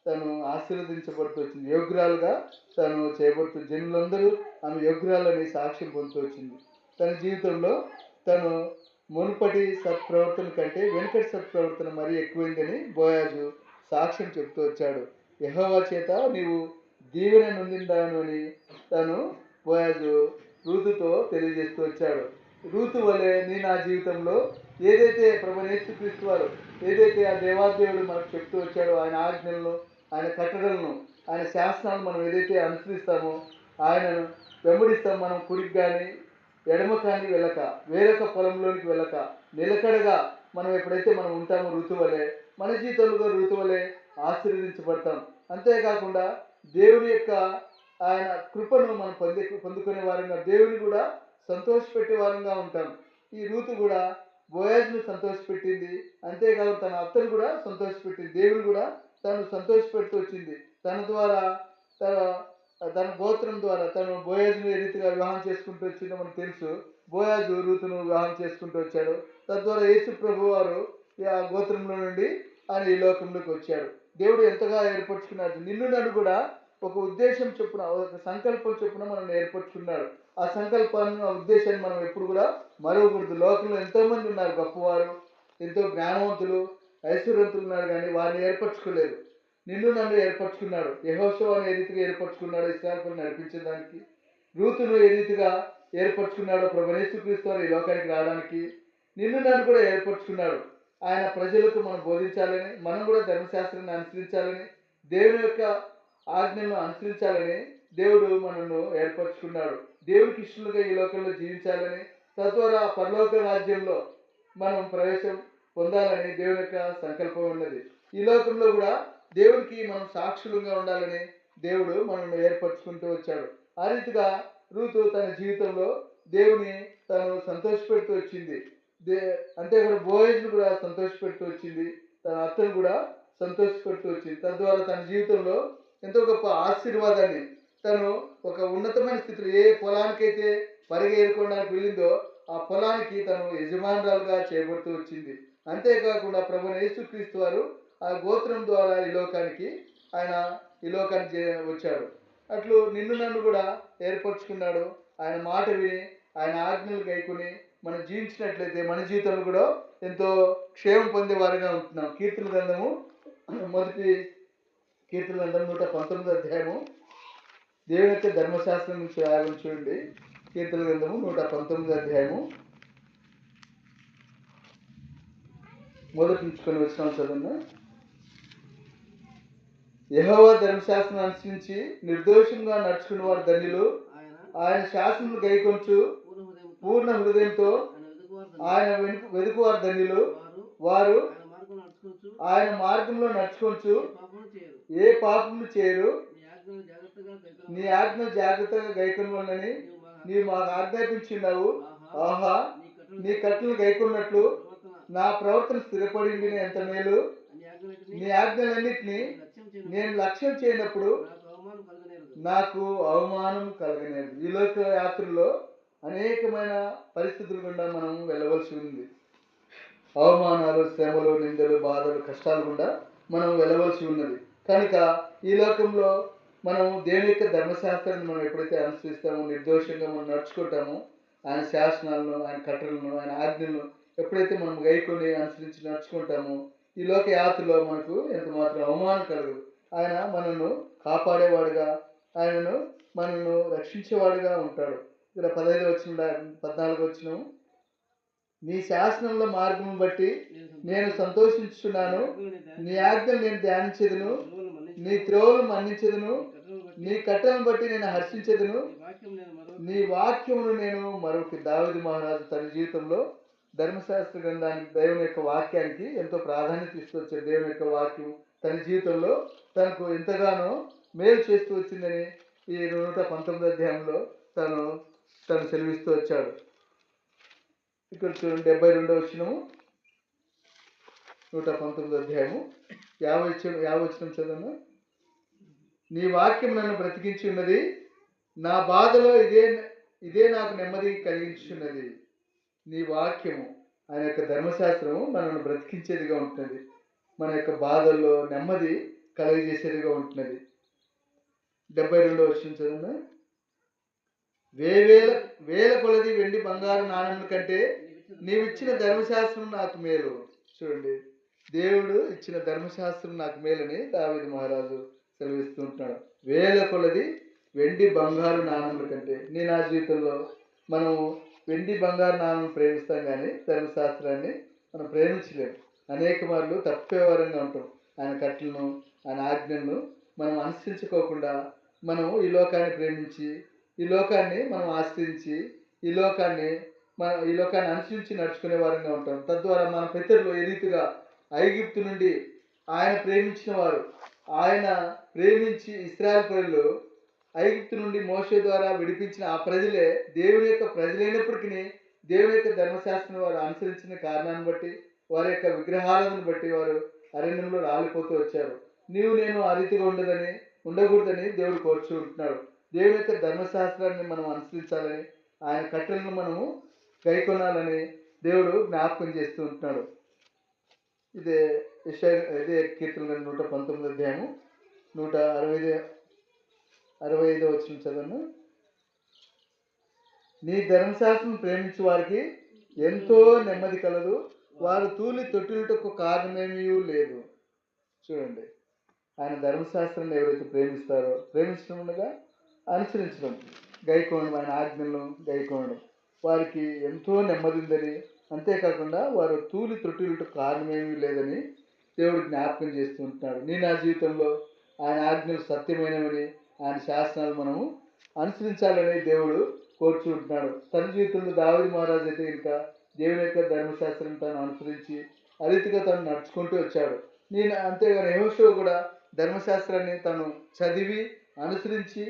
తను ఆశీర్వదించబడుతూ వచ్చింది. యోగ్యురాలుగా తను చేయబడుతూ జనులందరూ ఆమె యోగ్యురాలని సాక్ష్యం పొందుతూ వచ్చింది. తన జీవితంలో తను మునుపటి సత్ప్రవర్తన కంటే వెనుకటి సత్ప్రవర్తన మరీ ఎక్కువైందని బోయాజు సాక్ష్యం చెప్తూ వచ్చాడు. యెహోవా చేత నీవు దీవెన నొందిందాను అని తను బోయాజు రూతుతో తెలియజేస్తూ వచ్చాడు. రూతు వలె నా జీవితంలో ఏదైతే ప్రభువైన యేసుక్రీస్తు వారు ఏదైతే ఆ దేవాదేవుడు మనకు చెప్తూ వచ్చాడో ఆయన ఆజ్ఞలను, ఆయన కట్టడలను, ఆయన శాసనాలను మనం ఏదైతే అనుసరిస్తామో, ఆయనను వెంబడిస్తాం, మనం కుడికి కానీ ఎడమ కానీ వెళ్ళక, వేరొక పొలంలోనికి వెళ్ళక, నిలకడగా మనం ఎప్పుడైతే మనం ఉంటామో ఋతు వలె మన జీవితంలో ఋతు వలె ఆశీర్వదించబడతాం. అంతేకాకుండా దేవుని యొక్క ఆయన కృపను మనం పొందుకునే వారంగా, దేవుని కూడా సంతోషపెట్టే వారంగా ఉంటాం. ఈ రూతు కూడా బోయాజును సంతోషపెట్టింది. అంతేకాదు తన అత్తను కూడా సంతోషపెట్టింది. దేవుని కూడా తను సంతోషపెడుతూ వచ్చింది. తన ద్వారా తన గోత్రం ద్వారా తను బోయాజును ఏ రీతిగా వివాహం చేసుకుంటూ వచ్చిందో మనకు తెలుసు. బోయాజు రూతును వివాహం చేసుకుంటూ వచ్చాడు. తద్వారా యేసు ప్రభు వారు ఆ గోత్రంలో నుండి ఆయన ఈ లోకంలోకి వచ్చాడు. దేవుడు ఎంతగా ఏర్పరచుకున్నాడు. నిన్ను నన్ను కూడా ఒక ఉద్దేశం చొప్పున, ఒక సంకల్పం చొప్పున మనం ఏర్పరచుకున్నాడు. ఆ సంకల్పాన్ని, ఆ ఉద్దేశాన్ని మనం ఎప్పుడు కూడా మరవకూడదు. లోకంలో ఎంతోమంది ఉన్నారు గొప్పవారు, ఎంతో జ్ఞానవంతులు, ఐశ్వర్యవంతులు ఉన్నారు, కానీ వారిని ఏర్పరచుకోలేదు. నిన్ను నన్ను ఏర్పరచుకున్నాడు. యెహోషువను ఏ రీతిగా ఏర్పరచుకున్నాడో ఇశ్రాయేలును నడిపించడానికి, రూతును ఏ రీతిగా ఏర్పరచుకున్నాడో ప్రభువైన యేసుక్రీస్తు వారు ఈ లోకానికి రావడానికి నిన్ను నన్ను కూడా ఏర్పరచుకున్నాడు. ఆయన ప్రజలకు మనం బోధించాలని, మనం కూడా ధర్మశాస్త్రాన్ని అనుసరించాలని, దేవుని యొక్క ఆజ్ఞలను అనుసరించాలని దేవుడు మనల్ని ఏర్పరచుకున్నాడు. దేవునికి ఇష్టలుగా ఈ లోకంలో జీవించాలని, తద్వారా పరలోక రాజ్యంలో మనం ప్రవేశం పొందాలని దేవుని యొక్క సంకల్పం ఉన్నది. ఈ లోకంలో కూడా దేవునికి మనం సాక్షులుగా ఉండాలని దేవుడు మనల్ని ఏర్పరచుకుంటూ వచ్చాడు. ఆ రీతిగా రూతు తన జీవితంలో దేవుని తను సంతోషపెడుతూ వచ్చింది. అంతేకాదు బోయజ్ను కూడా సంతోషపెడుతూ వచ్చింది. తన అత్తను కూడా సంతోషపెడుతూ వచ్చింది. తద్వారా తన జీవితంలో ఎంతో గొప్ప ఆశీర్వాదాన్ని, తను ఒక ఉన్నతమైన స్థితిలో ఏ పొలానికైతే పరిగెరుకోవడానికి వెళ్ళిందో ఆ పొలానికి తను యజమానురాలుగా చేయబడుతూ వచ్చింది. అంతేకాకుండా ప్రభువైన యేసుక్రీస్తు వారు ఆ గోత్రం ద్వారా ఆయన ఈ లోకానికి వచ్చాడు. అట్లు నిన్ను నన్ను కూడా ఏర్పరచుకున్నాడు. ఆయన మాట విని, ఆయన ఆజ్ఞలు గైకొని మనం జీవించినట్లయితే మన జీవితంలో కూడా ఎంతో క్షేమం పొందేవారుగా ఉంటున్నాం. కీర్తన గ్రంథము, మొదటి కీర్తన గ్రంథం 119 అధ్యాయము, దేవుని యొక్క ధర్మశాస్త్రం నుంచి రాయబడి చూడండి. కీర్తన గ్రంథము 119 అధ్యాయము మొదటి నుంచుకొని వచ్చిన చదువును. యెహోవా ధర్మశాస్త్రం అనుసరించి నిర్దోషంగా నడుచుకున్న వారు ధన్యులు. ఆయన శాసనములు గైకొంచు పూర్ణ హృదయంతో ఆయన వెదుకువారు ధన్యులు. వారు ఆయన మార్గంలో నడుచుకొంచు ఏ పాపము చేయరు. నీ ఆజ్ఞ జాగ్రత్తగా గైకొనవలెనని నీవు మాకు ఆజ్ఞాపించున్నావు. ఆహా, నీ కట్టలు గైకొన్నట్లు నా ప్రవర్తన స్థిరపడింది ఎంత మేలు. నీ ఆజ్ఞలన్నింటినీ నేను లక్ష్యం చేయనప్పుడు నాకు అవమానం కలగనేది. ఈ లోక యాత్రలో అనేకమైన పరిస్థితులు గుండా మనం వెళ్ళవలసి ఉంది. అవమానాలు, శ్రమలు, నిందలు, బాధలు, కష్టాలు గుండా మనం వెళ్ళవలసి ఉన్నది. కనుక ఈ లోకంలో మనం దేవుని యొక్క ధర్మశాస్త్రాన్ని మనం ఎప్పుడైతే అనుసరిస్తామో, నిర్దోషంగా మనం నడుచుకుంటామో, ఆయన శాసనాలను, ఆయన కట్టలను, ఆయన ఆజ్ఞలను ఎప్పుడైతే మనం గైకొని అనుసరించి నడుచుకుంటామో, ఈ లోక యాత్రలో మనకు ఎంత మాత్రం అవమానం కలగదు. ఆయన మనల్ని కాపాడేవాడుగా, మనల్ని రక్షించేవాడుగా ఉంటాడు. ఇక్కడ 15 వచ్చిన 14 వచ్చిన, నీ శాసనంలో మార్గం బట్టి నేను సంతోషించున్నాను. నీ ఆజ్ఞలు నేను ధ్యానించేదను. నీ త్రోవలు మన్నించేదను. నీ కట్టలను బట్టి నేను హర్షించేదను. నీ వాక్యమును నేను మరొక. దావీదు మహారాజు తన జీవితంలో ధర్మశాస్త్ర గ్రంథానికి, దేవుని యొక్క వాక్యానికి ఎంతో ప్రాధాన్యత ఇస్తూ వచ్చాడు. దేవుని యొక్క వాక్యం తన జీవితంలో తనకు ఎంతగానో మేలు చేస్తూ వచ్చిందని ఈ 119 అధ్యాయంలో తను సెలవిస్తూ వచ్చాడు. ఇక్కడ చూడండి, 72 వచనము, 119 అధ్యాయము 50 వచనం చదవను. నీ వాక్యం నన్ను బ్రతికించి ఉన్నది. నా బాధలో ఇదే నాకు నెమ్మది కలిగించున్నది. నీ వాక్యము ఆయన యొక్క ధర్మశాస్త్రము మనల్ని బ్రతికించేదిగా ఉంటున్నది. మన యొక్క బాధల్లో నెమ్మది కలుగజేసేదిగా ఉంటున్నది. 72వ వచనం చదవండి. వేల వేల కొలది వెండి బంగారు నాణ్యముల కంటే నీవిచ్చిన ధర్మశాస్త్రం నాకు మేలు. చూడండి, దేవుడు ఇచ్చిన ధర్మశాస్త్రం నాకు మేలని దావీదు మహారాజు సెలవిస్తూ ఉంటున్నాడు. వేల కొలది వెండి బంగారు నాణ్యముల కంటే. నా జీవితంలో మనం వెండి బంగారు నాణ్యం ప్రేమిస్తాం కానీ ధర్మశాస్త్రాన్ని మనం ప్రేమించలేము. అనేక మార్లు తప్పేవారంగా ఉంటాం. ఆయన కట్టలను, ఆయన ఆజ్ఞలను మనం అనుసరించుకోకుండా మనం ఈ లోకాన్ని ప్రేమించి, ఈ లోకాన్ని మనం ఆశ్రయించి, ఈ లోకాన్ని అనుసరించి నడుచుకునే వారంగా ఉంటాం. తద్వారా మన పితరులు ఏ రీతిగా ఐగుప్తు నుండి ఆయన ప్రేమించిన వారు, ఆయన ప్రేమించి ఇశ్రాయేలు ప్రజలు ఐగుప్తు నుండి మోషే ద్వారా విడిపించిన ఆ ప్రజలే దేవుని యొక్క ప్రజలైనప్పటికీ దేవుని యొక్క ధర్మశాస్త్రం వారు అనుసరించిన కారణాన్ని బట్టి, వారి యొక్క విగ్రహాలను బట్టి వారు అరణ్యంలో రాలిపోతూ వచ్చారు. నేను ఆ రీతిగా ఉండకూడదని దేవుడు కోరుచుంటున్నాడు. దేవుని యొక్క ధర్మశాస్త్రాన్ని మనం అనుసరించాలని, ఆయన కట్టలను మనము గైకొనాలని దేవుడు జ్ఞాపకం చేస్తూ ఉంటున్నాడు. ఇదే కీర్తన 119 అధ్యాయము 165వ వచనం చదవను. నీ ధర్మశాస్త్రం ప్రేమించు వారికి ఎంతో నెమ్మది కలదు, వారు తూలి తొట్టిలుటకు కారణమేమీ లేదు. చూడండి, ఆయన ధర్మశాస్త్రాన్ని ఎవరైతే ప్రేమిస్తారో, ప్రేమించడం ఉండగా అనుసరించడం, గైకోవడం, ఆయన ఆజ్ఞలను గైకోవడం, వారికి ఎంతో నెమ్మది ఉందని, అంతేకాకుండా వారు తూలి తొట్టిలుటకు కారణమేమీ లేదని దేవుడు జ్ఞాపకం చేస్తూ ఉంటున్నాడు. నా జీవితంలో ఆయన ఆజ్ఞలు సత్యమైనవని, ఆయన శాసనాలు మనము అనుసరించాలని దేవుడు కోరుచుంటున్నాడు. తన జీవితంలో దావీదు మహారాజు అయితే ఇంకా దేవుని యొక్క ధర్మశాస్త్రం తాను అనుసరించి ఆ రీతిగా తను నడుచుకుంటూ వచ్చాడు. అంతేగాని యెహోషువ కూడా ధర్మశాస్త్రాన్ని తను చదివి అనుసరించి,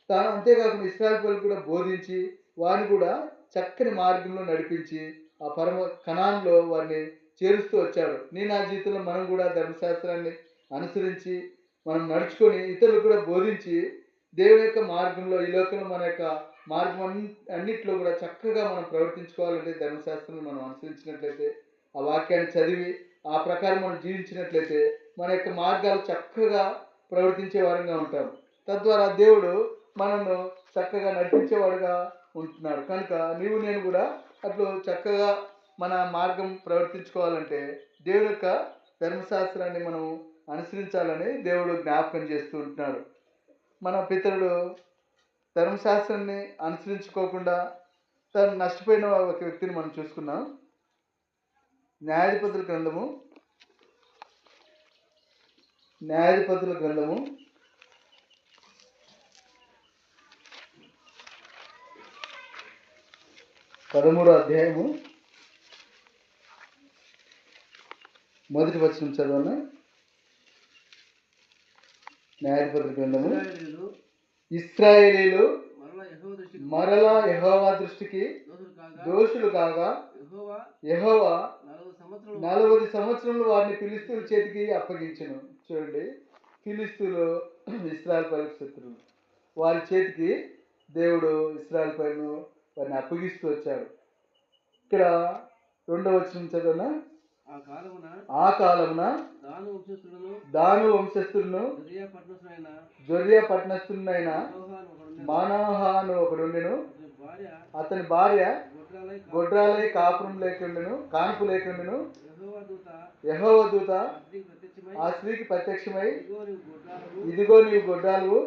తాను అంతేకాకుండా ఇశ్రాయేలు ప్రజలకు కూడా బోధించి, వారిని కూడా చక్కని మార్గంలో నడిపించి ఆ పరమ కనాన్లో వారిని చేరుస్తూ వచ్చాడు. నా జీవితంలో మనం కూడా ధర్మశాస్త్రాన్ని అనుసరించి మనం నడుచుకొని ఇతరులకు కూడా బోధించి దేవుని యొక్క మార్గంలో, ఈ లోకంలో మన యొక్క మార్గం అన్నిట్లో కూడా చక్కగా మనం ప్రవర్తించుకోవాలంటే ధర్మశాస్త్రాన్ని మనం అనుసరించినట్లయితే, ఆ వాక్యాన్ని చదివి ఆ ప్రకారం మనం జీవించినట్లయితే మన యొక్క మార్గాలు చక్కగా ప్రవర్తించే వారంగా ఉంటాం. తద్వారా దేవుడు మనల్ని చక్కగా నడిపించేవాడుగా ఉంటున్నాడు. కనుక నేను కూడా అట్లు చక్కగా మన మార్గం ప్రవర్తించుకోవాలంటే దేవుని యొక్క ధర్మశాస్త్రాన్ని మనం అనుసరించాలని దేవుడు జ్ఞాపకం చేస్తూ ఉంటున్నాడు. మన పితరుడు ధర్మశాస్త్రాన్ని అనుసరించుకోకుండా తను నష్టపోయిన ఒక వ్యక్తిని మనం చూసుకున్నాం. న్యాయాధిపతుల గ్రంథము 13వ అధ్యాయము 1వ వచనం చదవనా. న్యాయాధిపతుల గ్రంథము. ఇశ్రాయేలీయులు మరలా యెహోవా దృష్టికి దోషులు కాగా యెహోవా 40 సంవత్సరములు వారిని ఫిలిష్తీయుల చేతికి అప్పగించెను. చూడండి, ఫిలిష్తీయులు ఇశ్రాయేలు ప్రజలకు శత్రువులు. వారి చేతికి దేవుడు ఇశ్రాయేలు ప్రజలను వారిని అప్పగిస్తూ వచ్చాడు. ఇక్కడ 2వ వచనం చదవనా. ఆ కాలమున దాను వంశస్థులను జొర్యా పట్టణస్థులైన మానోహ అను ఒకడుండెను. అతని భార్య గొడ్రాలై కాపురం కాన్పు లేకుండెను. యెహోవా దూత ఆ స్త్రీకి ప్రత్యక్షమై, ఇదిగో నీవు గొడ్రాలు,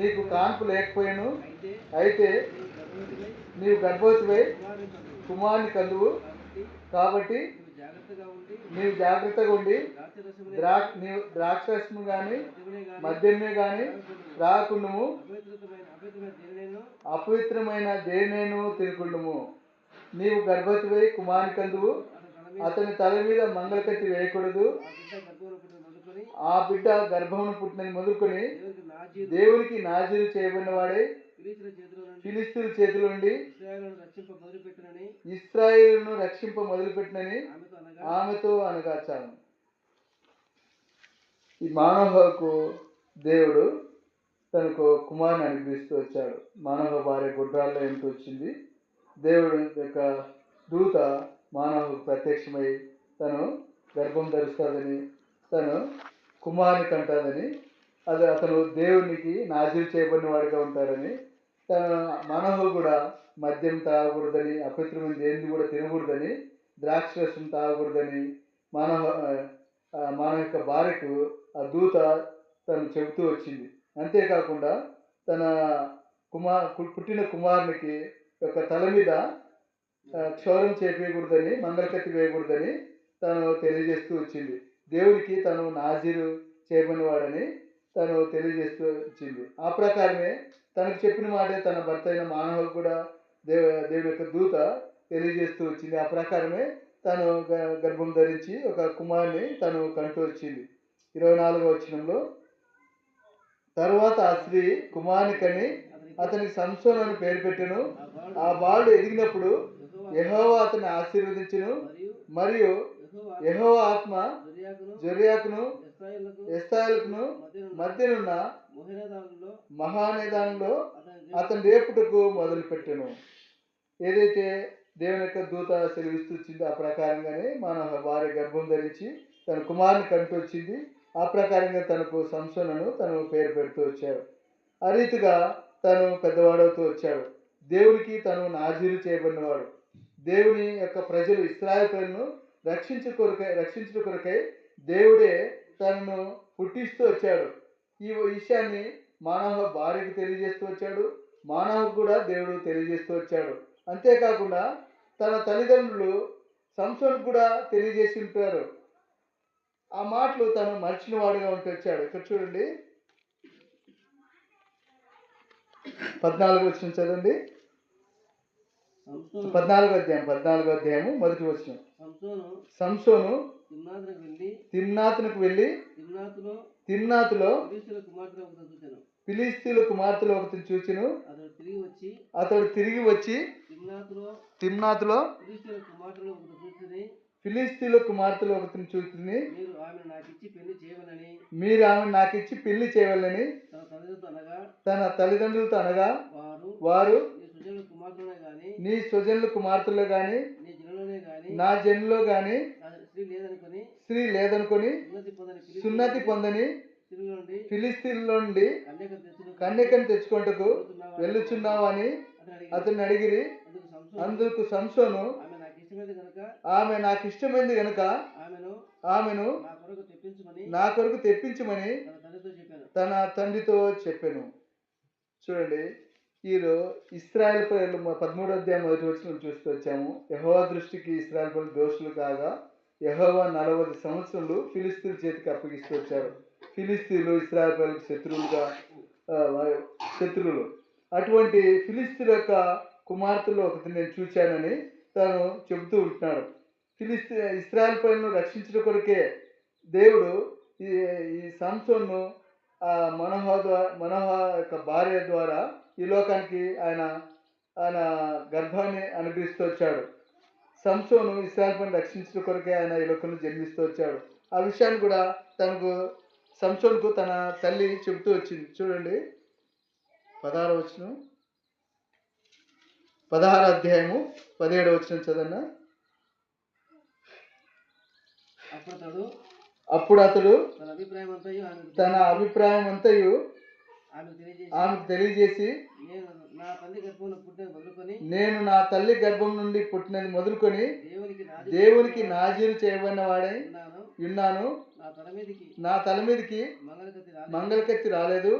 నీకు కాన్పు లేకపోయాను, అయితే నీవు గర్భవతివై కుమారుని కందువు, కాబట్టి నీవు జాగ్రత్తగా ఉండి ద్రాక్షరసము గాని మద్యమే గాని త్రాగకుండుము, అపవిత్రమైన దేనినైనా తినకుండుము. నీవు గర్భవతివై కుమారుని కందువు, అతని తల మీద మంగళకత్తి వేయకూడదు. ఆ బిడ్డ గర్భమును పుట్టినది మొదలుకొని దేవునికి నాజీరు చేయబడిన వాడే ఫిలిష్తీయుల చేతిలో నుండి ఇశ్రాయేలును రక్షింప మొదలుపెట్టినని ఆమెతో అనగా చాలు. ఈ మానోహకు దేవుడు తనకు కుమారుని అనుగ్రహిస్తూ వచ్చాడు. మానవ భార్య గొడ్రాల్లో ఎంత వచ్చింది. దేవుడు యొక్క దూత మానవుకు ప్రత్యక్షమై తను గర్భం ధరిస్తుందని, తను కుమారుని కంటాదని, అతను దేవునికి నాజీరు చేయబడిన వాడిగా ఉంటాడని, తన మానవుడు కూడా మద్యం తాగకూడదని, అపవిత్రమైన దేన్ని కూడా తినకూడదని, ద్రాక్షరసం తాగకూడదని మన యొక్క భార్యకు ఆ దూత తను చెబుతూ వచ్చింది. అంతేకాకుండా తన పుట్టిన కుమారునికి యొక్క తల మీద క్షౌరం చేపేయకూడదని, మంగళకత్తి వేయకూడదని తను తెలియజేస్తూ వచ్చింది. దేవుడికి తను నాజీరు చేయబడినవాడని తను తెలియజేస్తూ వచ్చింది. ఆ ప్రకారమే తనకు చెప్పిన మాటే తన భర్త అయిన మానవుడు కూడా దేవుని యొక్క దూత తెలియజేస్తూ వచ్చింది. ఆ ప్రకారమే తను గర్భం ధరించి ఒక కుమారుని తను కంటూ వచ్చింది. 24వ వచనంలో, తరువాత ఆ స్త్రీ కుమారుని కని అతనికి సంసోను అని పేరు పెట్టెను. ఆ బాలుడు ఎదిగినప్పుడు యెహోవా అతన్ని ఆశీర్వదించును, మరియు యెహోవా ఆత్మ జొర్యాకును ఎస్తాయలుకును మధ్యనున్న మహానేదానంలో అతను రేపుటకు మొదలుపెట్టెను. ఏదైతే దేవుని యొక్క దూత సెలవిస్తూ వచ్చిందో ఆ ప్రకారంగానే మన భార్య గర్భం ధరించి తన కుమారుని కంటూ వచ్చింది. ఆ ప్రకారంగా తనకు సంసోనును తను పేరు పెడుతూ వచ్చాడు. ఆ రీతిగా తను పెద్దవాడవుతూ వచ్చాడు. దేవునికి తను నాజీరు చేయబడినవాడు. దేవుని యొక్క ప్రజలు ఇశ్రాయేలు ప్రజలను రక్షించు కొరకై దేవుడే తనను పుట్టిస్తూ వచ్చాడు. ఈ విషయాన్ని మానవ భార్యకు తెలియజేస్తూ వచ్చాడు. మానవుకు కూడా దేవుడు తెలియజేస్తూ వచ్చాడు. అంతేకాకుండా తన తల్లిదండ్రులు సంసోనుకు కూడా తెలియజేసి ఉంటారు. ఆ మాటలు తను మర్చిన వాడుగా ఉంటూ వచ్చాడు. ఇక్కడ చూడండి, 14వ వచనం చదవండి. 14వ అధ్యాయము మొదటి వచనం. సంసోను తిమ్నాతునకు వెళ్ళి తిమ్నాతులో ఫిలిష్తీయుల కుమార్తెలు ఒకటిని చూచెను. అతడు తిరిగి వచ్చి తిమ్నాతులో ఫిలిష్తీయుల కుమార్తెలు ఒకటిని చూచుని, మీరు ఆమెను నాకు ఇచ్చి పెళ్లి చేయవాలని తన తల్లిదండ్రులతో అనగా, వారు నీ స్వజనుల కుమార్తెలో గాని నా జనులో గాని స్త్రీ లేదనుకొని సున్నతి పొందని ఫిలిష్తీయుల నుండి కన్యకను తెచ్చుకొనుటకు వెళ్ళుచున్నావు అని అతన్ని అడిగిరి. అందుకు సంసోను, ఆమె నాకు ఇష్టమైంది గనుక ఆమెను నా కొరకు తెప్పించమని తన తండ్రితో చెప్పాను. చూడండి, ఈలో ఇశ్రాయేలు ప్రజలు 13వ అధ్యాయం మొదటి వచనం చూస్తూ వచ్చాము. యెహోవా దృష్టికి ఇశ్రాయేలు ప్రజలు దోషులు కాగా యెహోవా 40 సంవత్సరాలు ఫిలిష్తీయుల చేతికి అప్పగిస్తూ వచ్చారు. ఫిలిష్తీయులు ఇశ్రాయేలు ప్రజలకు శత్రువులు. అటువంటి ఫిలిష్తీయుల యొక్క కుమార్తెలు ఒకటి నేను చూశానని తాను చెబుతూ ఉంటున్నాడు. ఇశ్రాయేలు ప్రజలను రక్షించడం కొరకే దేవుడు ఈ సంసోను మనోహ యొక్క భార్య ద్వారా ఈ లోకానికి ఆయన గర్భాన్ని అనుగ్రహిస్తూ వచ్చాడు. సంసోను ఇశ్రాయేలు ప్రజలను రక్షించడం కొరకే ఆయన ఈ లోకంలో జన్మిస్తూ వచ్చాడు. ఆ విషయాన్ని కూడా సంసోనుకు తన తల్లి చెబుతూ వచ్చింది. చూడండి, 16వ వచనం, 16వ అధ్యాయము 17వ వచనం చదవన్నా. అప్పుడు అతడు తన అభిప్రాయం అంతయు ఆమెకు తెలియజేసి, నేను నా తల్లి గర్భం నుండి పుట్టినది మొదలుకొని దేవునికి నాజీరు చేయబడిన వాడై ఉన్నాను. నా తల మీదకి మంగళకత్తి రాలేదు.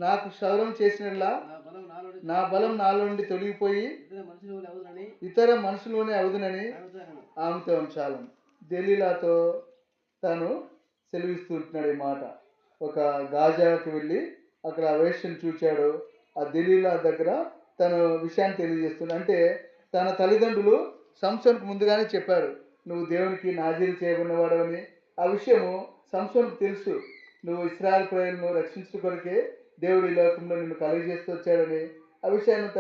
నాకు క్షౌరం చేసినట్లా నా బలం నాలో నుండి తొలగిపోయి ఇతర మనుషులోనే అవుదునని ఆమెతో ఉంచాలి. దెలీలాతో తాను సెలవిస్తూ ఉంటున్నాడు ఈ మాట. ఒక గాజాకి వెళ్ళి అక్కడ వేష్యను చూచాడు. ఆ దెలీలా దగ్గర తన విషయాన్ని తెలియజేస్తున్నాడు. అంటే తన తల్లిదండ్రులు సంసోనుకు ముందుగానే చెప్పారు, నువ్వు దేవునికి నాజీరు చేయబడినవాడవని. ఆ విషయము సంసోనుకు తెలుసు. నువ్వు ఇశ్రాయేలు ప్రజలను రక్షించడం కొరకే దేవుడు ఈ లోకంలో నిన్ను కలుగజేస్తూ వచ్చాడని. ఆ విషయాన్ని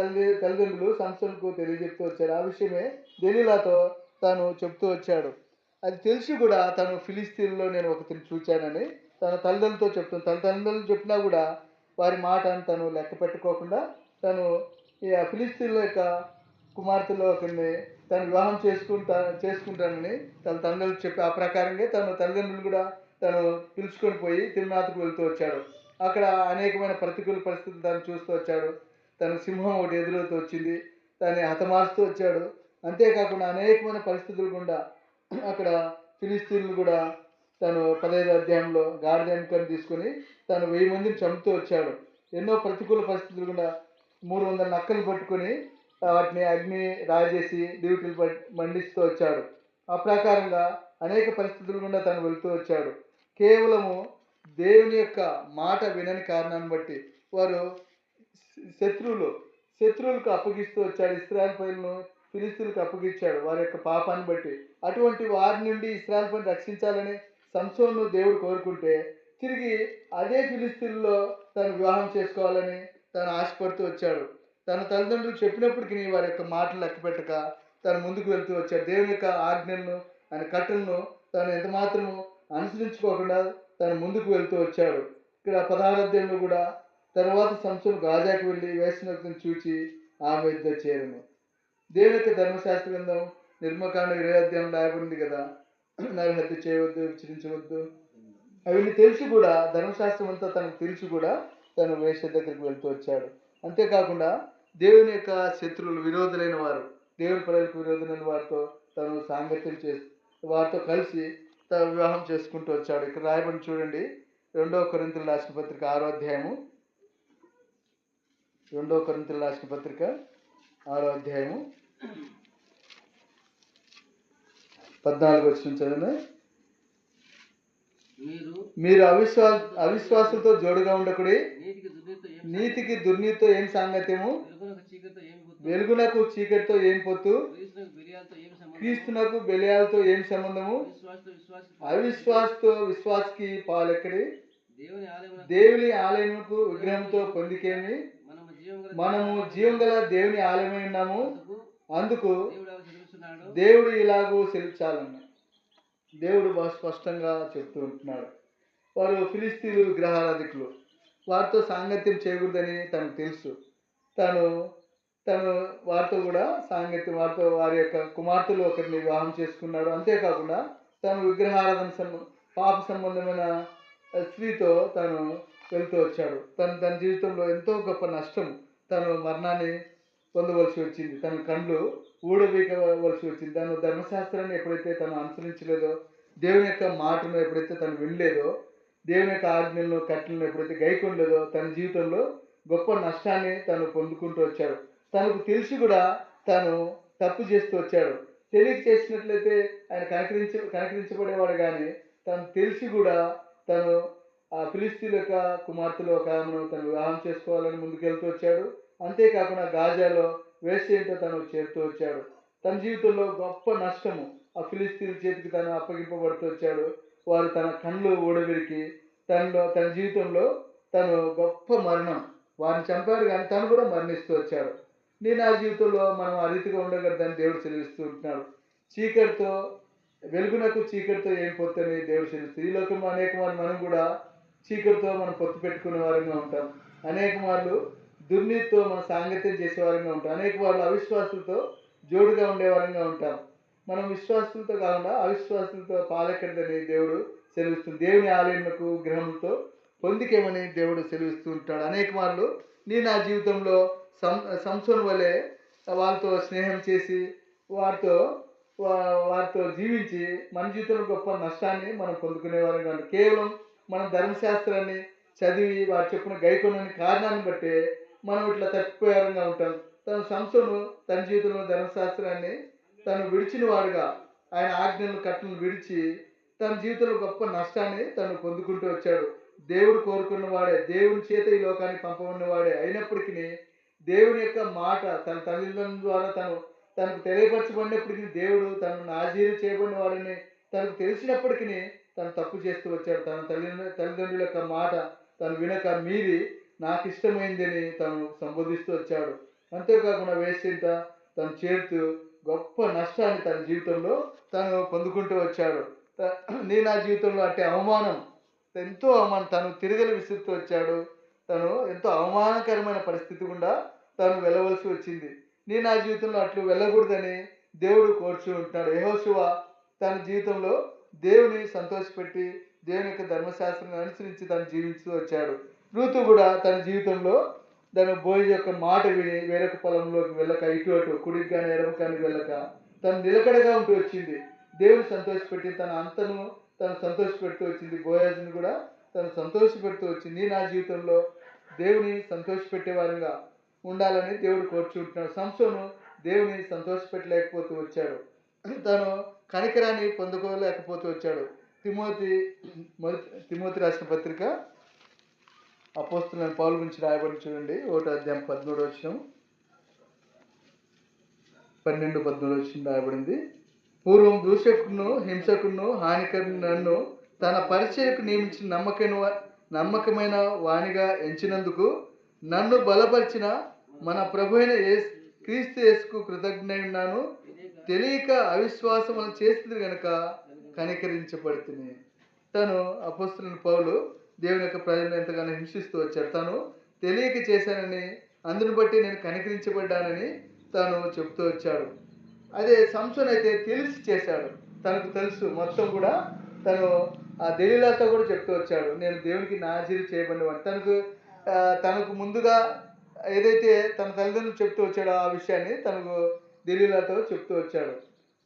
తల్లిదండ్రులు సంసోనుకు తెలియజెప్తూ వచ్చాడు. ఆ విషయమే దెలీలాతో తాను చెప్తూ వచ్చాడు. అది తెలిసి కూడా తను ఫిలిష్తీయుల్లో నేను ఒకరిని చూచానని తన తల్లిదండ్రులతో చెప్తాను. తన తల్లిదండ్రులు చెప్పినా కూడా వారి మాటను తను లెక్క పెట్టుకోకుండా తను ఈ ఫిలిష్తీయుల యొక్క కుమార్తెలో ఒకరిని తను వివాహం చేసుకుంటానని తన తల్లిదండ్రులు చెప్పి ఆ ప్రకారంగా తన తల్లిదండ్రులు కూడా తను పిలుచుకొని పోయి తిరునాథకు వెళ్తూ వచ్చాడు. అక్కడ అనేకమైన ప్రతికూల పరిస్థితులు తను చూస్తూ వచ్చాడు. తన సింహం ఒకటి ఎదురవుతూ వచ్చింది. దాన్ని హతమారుస్తూ వచ్చాడు. అంతేకాకుండా అనేకమైన పరిస్థితులు గుండా అక్కడ ఫిలిస్తీన్లు కూడా తను 15వ అధ్యాయంలో గాడిద ఎముకను తీసుకొని తను 1000 మందిని చంపుతూ వచ్చాడు. ఎన్నో ప్రతికూల పరిస్థితులు కూడా 300 నక్కలు పట్టుకొని వాటిని అగ్ని రాజేసి డ్యూటీలు మండిస్తూ వచ్చాడు. ఆ ప్రకారంగా అనేక పరిస్థితులు గుండా తను వెళ్తూ వచ్చాడు. కేవలము దేవుని యొక్క మాట వినని కారణాన్ని బట్టి వారు శత్రువులకు అప్పగిస్తూ వచ్చాడు. ఇశ్రాయేలు ప్రజలను ఫిలిస్తీన్లకు అప్పగించాడు వారి యొక్క పాపాన్ని బట్టి. అటువంటి వారి నుండి ఇశ్రాయేలు ప్రజలను రక్షించాలని సంసోను దేవుడు కోరుకుంటే తిరిగి అదే ఫిలిస్తీన్లో తను వివాహం చేసుకోవాలని తను ఆశపడుతూ వచ్చాడు. తన తల్లిదండ్రులు చెప్పినప్పటికీ వారి యొక్క మాటలు లెక్కపెట్టక తను ముందుకు వెళ్తూ వచ్చాడు. దేవుని యొక్క ఆజ్ఞలను ఆయన కట్టలను తను ఎంత మాత్రము అనుసరించుకోకుండా తను ముందుకు వెళ్తూ వచ్చాడు. ఇక్కడ 16వ అధ్యాయంలో కూడా తర్వాత సంసోను గాజాకు వెళ్ళి వేశ్యను చూచి ఆమె వద్ద చేరును. దేవుని యొక్క ధర్మశాస్త్ర గ్రంథం నిర్మకాండ 20వ అధ్యాయంలో రాయబడింది కదా, నరహత్య చేయవద్దు, విచరించవద్దు, అవన్నీ తెలిసి కూడా ధర్మశాస్త్రం అంతా తనకు తెలిసి కూడా తను వేశ్య దగ్గరికి వెళ్తూ వచ్చాడు. అంతేకాకుండా దేవుని యొక్క శత్రువులు విరోధులైన వారు, దేవుని ప్రజలకు విరోధులైన వారితో తను సాంగత్యం చేసి వారితో కలిసి తను వివాహం చేసుకుంటూ వచ్చాడు. ఇక్కడ రాయబడి చూడండి 2వ కొరింథీయులకు రాసిన పత్రిక 6వ అధ్యాయము, 2వ కొరింథీయులకు రాసిన పత్రిక 6వ అధ్యాయము 14వ వచనం చదవండి. మీరు అవిశ్వాసంతో జోడుగా ఉండకుడి, నీతికి దుర్నీతితో ఏం సాంగత్యము, వెలుగునకు చీకటితో ఏం పొత్తు, క్రీస్తునకు బెలియాలతో ఏం సంబంధము, అవిశ్వాసతో విశ్వాసకి పాలెక్కడి, దేవుని ఆలయముకు విగ్రహంతో పొందికేమి, మనము జీవం గల దేవుని ఆలయమై ఉన్నాము, అందుకు దేవుడు ఇలాగూ సెలవిచ్చాలన్న దేవుడు బాగా స్పష్టంగా చెప్తూ ఉంటున్నాడు. వారు ఫిలిస్తీన్లు విగ్రహారాధికులు, వారితో సాంగత్యం చేయకూడదని తనకు తెలుసు. తను వారితో కూడా సాంగత్యం, వారితో వారి యొక్క కుమార్తెలు ఒకరిని వివాహం చేసుకున్నాడు. అంతేకాకుండా తను విగ్రహారాధన పాప సంబంధమైన స్త్రీతో తను వెళ్తూ వచ్చాడు. తన జీవితంలో ఎంతో గొప్ప నష్టం, తను మరణాన్ని పొందవలసి వచ్చింది, తన కళ్ళు ఊడబీకవలసి వచ్చింది. తను ధర్మశాస్త్రాన్ని ఎప్పుడైతే తను అనుసరించలేదో, దేవుని యొక్క మాటను ఎప్పుడైతే తను వినలేదో, దేవుని యొక్క ఆజ్ఞలను కట్టలను ఎప్పుడైతే గైకొనలేదో తన జీవితంలో గొప్ప నష్టాన్ని తను పొందుకుంటూ వచ్చాడు. తనకు తెలిసి కూడా తను తప్పు చేస్తూ వచ్చాడు. తెలియక చేసినట్లయితే ఆయన కనకరించబడేవాడు, కానీ తను తెలిసి కూడా తను ఆ ఫిలిస్తీన్ల యొక్క కుమార్తెలో ఒక ఆమెను తను వివాహం చేసుకోవాలని ముందుకెళ్తూ వచ్చాడు. అంతేకాకుండా గాజాలో వేశ్య ఏంటో తను చేరుతూ వచ్చాడు. తన జీవితంలో గొప్ప నష్టము, ఆ ఫిలిస్తీన్ల చేతికి తను అప్పగింపబడుతూ వచ్చాడు. వారు తన కళ్ళు ఊడబెరికి తన జీవితంలో తను గొప్ప మరణం, వారిని చంపాడు కానీ తను కూడా మరణిస్తూ వచ్చాడు. నా జీవితంలో మనం ఆ రీతిగా ఉండగలదని దేవుడు సెలవిస్తూ ఉంటున్నాడు. వెలుగునకు చీకటితో ఏం పొత్తు అని దేవుడు సెలవిస్తుంది. ఈ లోకంలో అనేక మార్లు మనం కూడా చీకటితో మనం పొత్తు పెట్టుకునే వారంగా ఉంటాం. అనేక మార్లు దుర్నీతితో మనం సాంగత్యం చేసే వారంగా ఉంటాం. అనేక మార్లు అవిశ్వాసులతో జోడుగా ఉండేవారంగా ఉంటాం. మనం విశ్వాసులతో కాకుండా అవిశ్వాసులతో పాలెక్కడదని దేవుడు సెలవిస్తుంది. దేవుని ఆలయములకు గ్రహంతో పొందికేమని దేవుడు సెలవిస్తూ ఉంటాడు. అనేక మార్లు నా జీవితంలో సంసోను వలె వాళ్ళతో స్నేహం చేసి వారితో జీవించి మన జీవితంలో గొప్ప నష్టాన్ని మనం పొందుకునేవారం కాదు. కేవలం మనం ధర్మశాస్త్రాన్ని చదివి వారు చెప్పిన గైకొనని కారణాన్ని బట్టే మనం ఇట్లా తప్పిపోయారంగా ఉంటాం. సంసోను తన జీవితంలో ధర్మశాస్త్రాన్ని తను విడిచిన వాడుగా, ఆయన ఆజ్ఞలను కట్టలను విడిచి తన జీవితంలో గొప్ప నష్టాన్ని తను పొందుకుంటూ వచ్చాడు. దేవుడు కోరుకున్న వాడే, దేవుని చేత ఈ లోకానికి పంపబడిన వాడే అయినప్పటికీ దేవుని యొక్క మాట తన తల్లిదండ్రుల ద్వారా తనకు తెలియపరచబడినప్పటికీ, దేవుడు తను నాజీరు చేయబడిన వాడని తనకు తెలిసినప్పటికీ తను తప్పు చేస్తూ వచ్చాడు. తన తల్లిదండ్రుల యొక్క మాట తను వినక మీరి నాకు ఇష్టమైందని తను సంబోధిస్తూ వచ్చాడు. అంతేకాకుండా వేసింట తను చేరుతూ గొప్ప నష్టాన్ని తన జీవితంలో తను పొందుకుంటూ వచ్చాడు. నా జీవితంలో అంటే ఎంతో అవమానం తను తిరగలి విసురుతూ వచ్చాడు. తను ఎంతో అవమానకరమైన పరిస్థితి గుండా తను వెళ్ళవలసి వచ్చింది. నీ నా జీవితంలో అట్లు వెళ్ళకూడదని దేవుడు కోరుచూ ఉంటున్నాడు. యెహోషువ తన జీవితంలో దేవుని సంతోషపెట్టి దేవుని యొక్క ధర్మశాస్త్రాన్ని అనుసరించి తను జీవిస్తూ వచ్చాడు. రూతు కూడా తన జీవితంలో తన బోయజు యొక్క మాట విని వేరొక పొలంలోకి వెళ్ళక, ఇటు అటు కుడికి కానీ ఎడమకి కానీ వెళ్ళక తను నిలకడగా ఉంటూ వచ్చింది. దేవుని సంతోషపెట్టి తన అంతను తను సంతోషపెడుతూ వచ్చింది. బోయాజుని కూడా తను సంతోషపెడుతూ వచ్చింది. నీ నా జీవితంలో దేవుని సంతోషపెట్టే వారంగా ఉండాలని దేవుడు కోరుచుంటున్నాడు. సంసోను దేవుని సంతోషపెట్టలేకపోతూ వచ్చాడు. తను కనికరాన్ని పొందుకోలేకపోతూ వచ్చాడు. తిమోతి రాసిన పత్రిక అపోస్తలుడైన పౌలు గురించి రాయబడి చూడండి. 1:13 12-13 రాయబడింది. పూర్వం దూషకును హింసకును హానికరుని నన్ను తన పరిచయకు నియమించిన నమ్మకమైన వానిగా ఎంచినందుకు నన్ను బలపరిచిన మన ప్రభు అయిన క్రీస్తు యేసుకు కృతజ్ఞుడై ఉన్నాను. తెలియక అవిశ్వాసం వలన చేసింది గనుక కనికరించబడుతుంది. తను అపోస్తలుడైన పౌలు దేవుని యొక్క ప్రజలను ఎంతగానో హింసిస్తూ వచ్చాడు. తను తెలియక చేశానని, అందుని బట్టి నేను కనికరించబడ్డానని తాను చెప్తూ వచ్చాడు. అదే సంసోన్ అయితే తెలిసి చేశాడు. తనకు తెలుసు మొత్తం కూడా. తను ఆ దెలీలాతో కూడా చెప్తూ వచ్చాడు, నేను దేవునికి నాజీరు చేయబడినవాడు. తనకు ముందుగా ఏదైతే తన తల్లిదండ్రులు చెప్తూ వచ్చాడో ఆ విషయాన్ని తనకు దెలీలాతో చెప్తూ వచ్చాడు.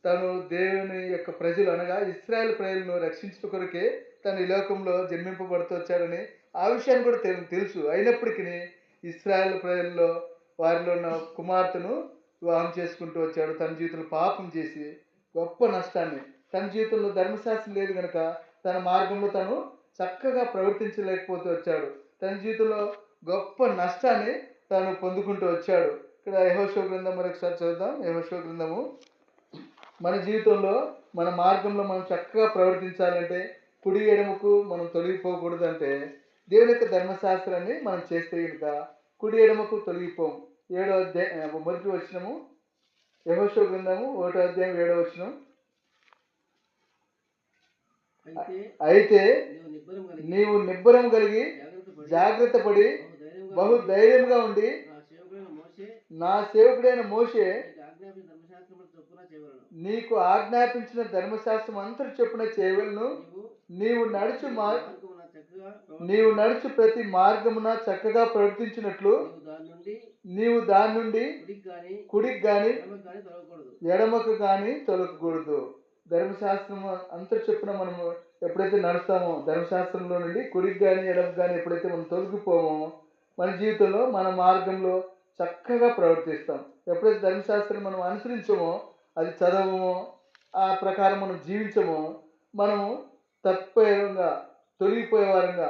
తను దేవుని యొక్క ప్రజలు అనగా ఇశ్రాయేల్ ప్రజలను రక్షించడం కొరకే తను ఈ లోకంలో జన్మింపబడుతూ వచ్చాడని ఆ విషయాన్ని కూడా తెలుసు. అయినప్పటికీ ఇశ్రాయేల్ ప్రజల్లో వారిలో ఉన్న కుమార్తెను వివాహం చేసుకుంటూ వచ్చాడు. తన జీవితంలో పాపం చేసి గొప్ప నష్టాన్ని, తన జీవితంలో ధర్మశాస్త్రం లేదు కనుక తన మార్గంలో తను చక్కగా ప్రవర్తించలేకపోతూ వచ్చాడు. తన జీవితంలో గొప్ప నష్టాన్ని తాను పొందుకుంటూ వచ్చాడు. ఇక్కడ యెహోషువ గ్రంథం మరొకసారి చదువుదాం. యెహోషువ గ్రంథము. మన జీవితంలో మన మార్గంలో మనం చక్కగా ప్రవర్తించాలంటే, కుడి ఎడమకు మనం తొలగిపోకూడదంటే దేవుని యొక్క ధర్మశాస్త్రాన్ని మనం చేస్తే కనుక కుడి ఎడమకు తొలగిపోం. 7వ అధ్యాయం 1వ వచనము, యెహోషువ గ్రంథము 1వ అధ్యాయం 7వ వచనం. అయితే నీవు నిబ్బరం కలిగి జాగ్రత్త పడి బహు ధైర్యంగా ఉండి నా సేవకుడైన మోషే నీకు ఆజ్ఞాపించిన ధర్మశాస్త్రం అంతటి చొప్పున చేయవలను. నీవు నడుచు ప్రతి మార్గమున చక్కగా ప్రవర్తించినట్లు నీవు దాని నుండి కుడికి గాని ఎడమకు గాని తొలగకూడదు. ధర్మశాస్త్రం అంతటి చొప్పున మనము ఎప్పుడైతే నడుస్తామో, ధర్మశాస్త్రంలో నుండి కుడికి కానీ ఎడమకు కానీ ఎప్పుడైతే మనం తొలగిపోమో మన జీవితంలో మన మార్గంలో చక్కగా ప్రవర్తిస్తాం. ఎప్పుడైతే ధర్మశాస్త్రం మనం అనుసరించమో, అది చదవమో, ఆ ప్రకారం మనం జీవించమో, మనము తప్పిపోయేవారంగా, తొలగిపోయే వారంగా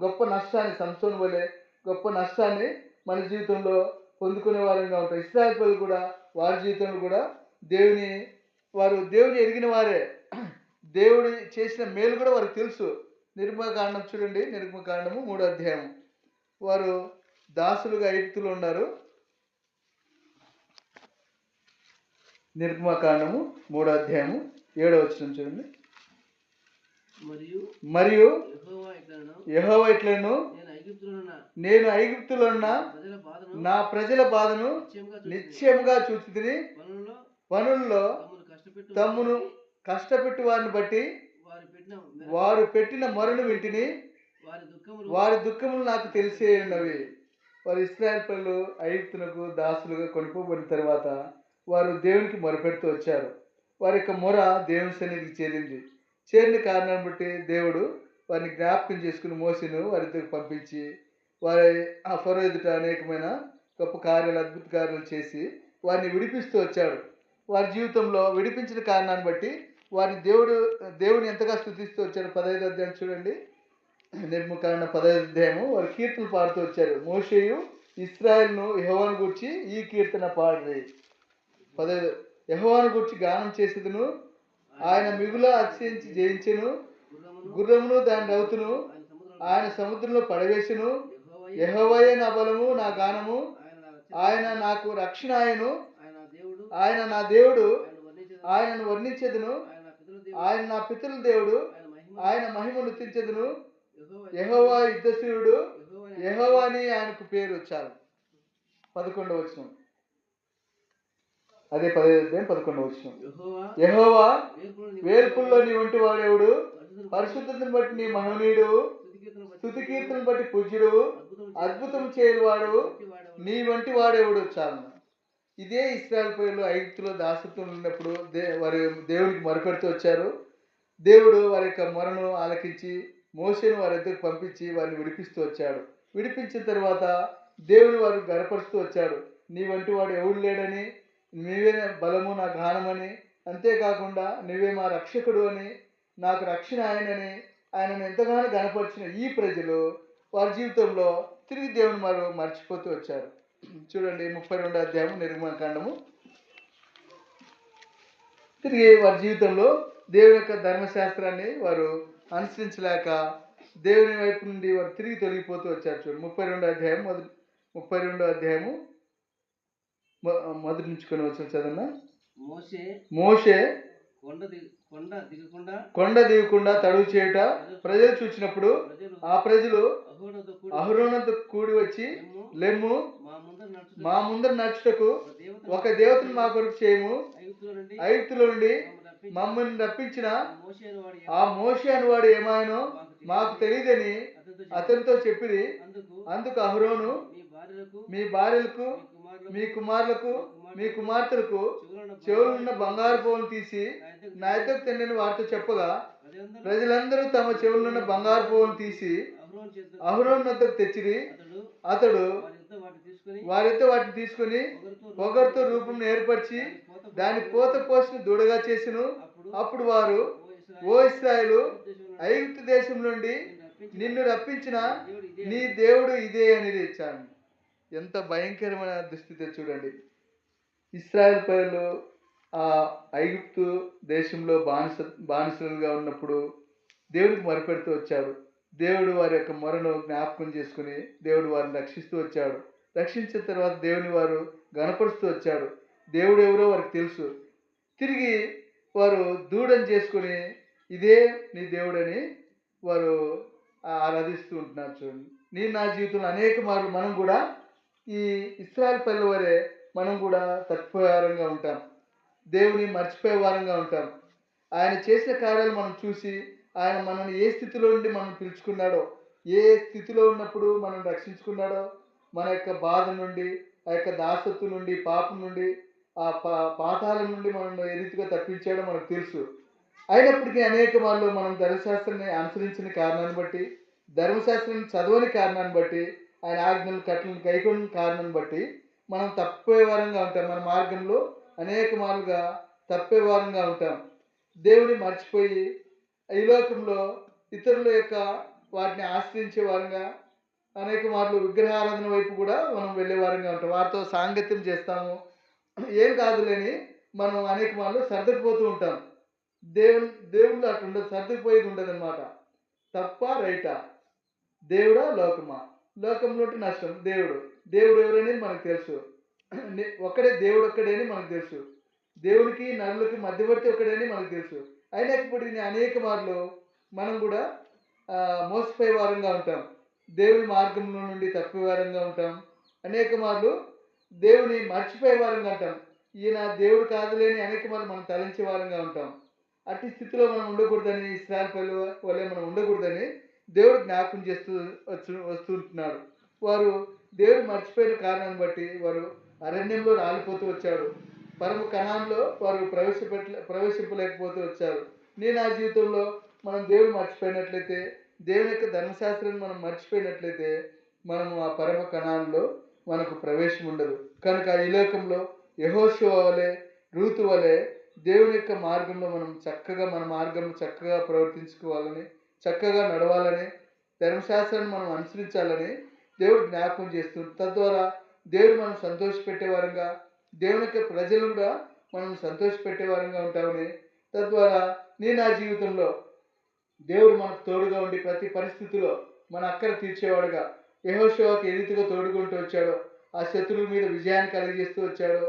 గొప్ప నష్టాన్ని, సంసోను వలె గొప్ప నష్టాన్ని మన జీవితంలో పొందుకునే వారంగా ఉంటాం. ఇశ్రాయేలు ప్రజలు కూడా వారి జీవితంలో కూడా వారు దేవుని ఎరిగిన వారే. దేవుడు చేసిన మేలు కూడా వారికి తెలుసు. నిర్గమకాండం చూడండి. నిర్గమకాండము 3వ అధ్యాయం. వారు దాసులుగా ఐగుప్తులో ఉన్నారు. నిర్గమకాండము 3వ అధ్యాయము 7వ వచనం చూడండి. మరియు యెహోవా ఇట్లనెను, నేను ఐగుప్తులో ఉన్న నా ప్రజల బాధను నిశ్చయముగా చూచితిని. పనుల్లో తమ్మును కష్టపెట్టి వారిని బట్టి వారు పెట్టిన మొరను వింటిని. వారి దుఃఖములు నాకు తెలిసే ఉన్నవి. వారు ఇశ్రాయేలు ప్రజలు ఐగుప్తునకు దాసులుగా కొనుక్కోబడిన తర్వాత వారు దేవునికి మొరపెడుతూ వచ్చారు. వారి యొక్క మొర దేవుని సన్నిధికి చేరిన కారణాన్ని బట్టి దేవుడు వారిని జ్ఞాపకం చేసుకుని మోసెను వారి దగ్గరికి పంపించి వారి ఆ ఫరో ఎదుట అనేకమైన గొప్ప కార్యాలు, అద్భుత కార్యాలు చేసి వారిని విడిపిస్తూ వచ్చాడు. వారి జీవితంలో విడిపించిన కారణాన్ని బట్టి వారిని దేవుని ఎంతగా స్తుతిస్తూ వచ్చారు. 15వ అధ్యాయం చూడండి. నిర్గమకాండ 15వ అధ్యాయము. వారు కీర్తనలు పాడుతూ వచ్చారు. మోషేయు ఇశ్రాయేలును యెహోవాను గూర్చి ఈ కీర్తన పాడిరి. 15 యెహోవాను గూర్చి గానం చేసేదను, ఆయన మిగుల అతిశయించి జయించెను. గుర్రమును దాని రౌతును ఆయన సముద్రంలో పడవేసెను. యెహోవాయే నా బలము, నా గానము, ఆయన నాకు రక్షణ ఆయను. ఆయన నా దేవుడు, ఆయనను వర్ణించెదను. ఆయన నా పితరుల దేవుడు, ఆయన మహిమ నృత్యించెదను. యెహోవా యుద్ధశూరుడు, యెహోవా అని ఆయనకు పేరు. చాలు. 11వ వచనం. అదే 11వ వచనం. యెహోవా వేల్పుల్లో నీ వంటి వాడెవడు? పరిశుద్ధతను బట్టి నీ మహనీయుడు, స్తుతి కీర్తనను బట్టి పూజ్యుడు, అద్భుతం చేయవాడు నీ వంటి వాడెవడు. చాలు. ఇదే ఇశ్రాయేలు ప్రజలు ఐగుప్తులో దాసత్వంలో ఉన్నప్పుడు వారి దేవునికి మొరపెడుతూ వచ్చారు. దేవుడు వారి యొక్క మొరను ఆలకించి మోషేను వారి వద్దకు పంపించి వారిని విడిపిస్తూ వచ్చాడు. విడిపించిన తర్వాత దేవుని వారు గనపరుస్తూ వచ్చాడు. నీ వంటి వాడు ఎవడు లేడని, నీవే బలము నా గానమని, అంతేకాకుండా నువ్వే మా రక్షకుడు అని, నాకు రక్షణ ఆయనని ఆయనను ఎంతగానో గనపరిచిన ఈ ప్రజలు వారి జీవితంలో తిరిగి దేవుని వారు మర్చిపోతూ వచ్చారు. చూడండి 32వ అధ్యాయం నిర్గమకాండము. తిరిగి వారి జీవితంలో దేవుని యొక్క ధర్మశాస్త్రాన్ని వారు అనుసరించలేక దేవుని వైపు నుండి వారు తిరిగి తొలగిపోతూ వచ్చారు. చూడండి 32వ అధ్యాయము మొదటి నుంచి కొన్ని వచ్చిన చదవన్నా. మోషే కొండ దిగకుండా తడువు చేయుట ప్రజలు చూసినప్పుడు ఆ ప్రజలు అహరోనుతో కూడి వచ్చి, లెమ్ము, మా ముందర నడుచుటకు ఒక దేవతను మా కొరకు చేయము, ఐగుప్తులో నుండి మమ్మల్ని రప్పించిన ఆ మోషే అనువాడు ఏమాయనో మాకు తెలియదని అతనితో చెప్పిరి. అందుకు అహరోను మీ భార్యలకు, మీ కుమారులకు, మీ కుమార్తెలకు చెవులున్న బంగారు పోగులు తీసి నా యొద్దకు తెండని వారితో చెప్పగా, ప్రజలందరూ తమ చెవులున్న బంగారు పోగులు తీసి అహరోను వద్దకు తెచ్చిరి. అతడు వారితో వాటిని తీసుకుని పొగరుతో రూపం ఏర్పరిచి దాని పోత పోసిన దూడగా చేసిను. అప్పుడు వారు, ఓ ఇశ్రాయేలు, ఐగుప్తు దేశం నుండి నిన్ను రప్పించిన నీ దేవుడు ఇదే అని ఇచ్చాను. ఎంత భయంకరమైన దుస్థితి చూడండి. ఇశ్రాయేలు ప్రజలు ఆ ఐగుప్తు దేశంలో బానిసలుగా ఉన్నప్పుడు దేవుడికి మొరపెడుతూ వచ్చారు. దేవుడు వారి యొక్క మొరను జ్ఞాపకం చేసుకుని దేవుడు వారిని రక్షిస్తూ వచ్చాడు. రక్షించిన తర్వాత దేవుని వారు గణపరుస్తూ వచ్చాడు. దేవుడు ఎవరో వారికి తెలుసు. తిరిగి వారు దూడని చేసుకుని ఇదే నీ దేవుడని వారు ఆరాధిస్తూ ఉంటున్నారు. చూడండి, నా జీవితంలో అనేక మార్లు మనం కూడా ఈ ఇశ్రాయేలు ప్రజల వరే మనం కూడా తప్పిపోయే వారంగా ఉంటాం. దేవుని మర్చిపోయే వారంగా ఉంటాం. ఆయన చేసిన కార్యాలు మనం చూసి ఆయన మనల్ని ఏ స్థితిలో నుండి మనం పిలుచుకున్నాడో, ఏ స్థితిలో ఉన్నప్పుడు మనం రక్షించుకున్నాడో, మన యొక్క బాధ నుండి, ఆ యొక్క దాసత్వం నుండి, పాపం నుండి, ఆ పాతాళం నుండి మనల్ని ఏ రీతిగా తప్పించాడో మనకు తెలుసు. అయినప్పటికీ అనేక మార్లు మనం ధర్మశాస్త్రాన్ని అనుసరించిన కారణాన్ని బట్టి, ధర్మశాస్త్రాన్ని చదవని కారణాన్ని బట్టి, ఆయన ఆజ్ఞలు కట్టలను గైకొన్న కారణాన్ని బట్టి మనం తప్పే వారంగా ఉంటాం. మన మార్గంలో అనేక మార్లుగా తప్పే వారంగా ఉంటాం. దేవుని మర్చిపోయి ఈ లోకంలో ఇతరుల యొక్క వాటిని ఆశ్రయించే వారంగా, అనేక మార్లు విగ్రహారాధన వైపు కూడా మనం వెళ్ళే వారంగా ఉంటాం. వారితో సాంగత్యం చేస్తాము. ఏం కాదులేని మనం అనేక మార్లు సర్దుకుపోతూ ఉంటాం. దేవుళ్ళు అట్లా ఉండదు, సర్దుకుపోయేది ఉండదు అనమాట. తప్ప రైటా, దేవుడా లోకమా? లోకంలో నష్టం. దేవుడు ఎవరనేది మనకు తెలుసు. ఒక్కడే దేవుడు, ఒక్కడే అని మనకు తెలుసు. దేవునికి నరులకి మధ్యవర్తి ఒక్కడని మనకు తెలుసు. అయినప్పటికీ అనేక మార్లు మనం కూడా మోసపోయే వారంగా ఉంటాం. దేవుని మార్గంలో నుండి తప్పే వారంగా ఉంటాం. అనేక మార్లు దేవుని మర్చిపోయే వారంగా ఉంటాం. ఈయన దేవుడు కాదులేని అనేక మార్లు మనం తలంచే వారంగా ఉంటాం. అట్టి స్థితిలో మనం ఉండకూడదని, ఇశ్రాయేలు ప్రజల వల్లే మనం ఉండకూడదని దేవుడు జ్ఞాపకం చేస్తూ వస్తుంటున్నాడు. వారు దేవుడు మర్చిపోయిన కారణాన్ని బట్టి వారు అరణ్యంలో రాలిపోతూ వచ్చాడు. పరమ కణాల్లో వారు ప్రవేశింపలేకపోతూ వచ్చారు. నా జీవితంలో మనం దేవుడు మర్చిపోయినట్లయితే, దేవుని యొక్క ధర్మశాస్త్రాన్ని మనం మర్చిపోయినట్లయితే మనము ఆ పరమ కణాల్లో మనకు ప్రవేశం ఉండదు. కనుక ఈ లోకంలో యెహోషువ వలె, రూతు వలె దేవుని యొక్క మార్గంలో మనం చక్కగా మన మార్గంలో చక్కగా ప్రవర్తించుకోవాలని, చక్కగా నడవాలని, ధర్మశాస్త్రాన్ని మనం అనుసరించాలని దేవుడు జ్ఞాపకం చేస్తుంది. తద్వారా దేవుడు మనం సంతోషపెట్టేవారంగా, దేవుని యొక్క ప్రజలు కూడా మనం సంతోషపెట్టేవారంగా ఉంటామని, తద్వారా నా జీవితంలో దేవుడు మనకు తోడుగా ఉండి ప్రతి పరిస్థితిలో మన అక్కర తీర్చేవాడుగా, యెహోషువకి ఏ రీతిగా తోడుకుంటూ వచ్చాడో, ఆ శత్రువుల మీద విజయాన్ని కలిగిస్తూ వచ్చాడో,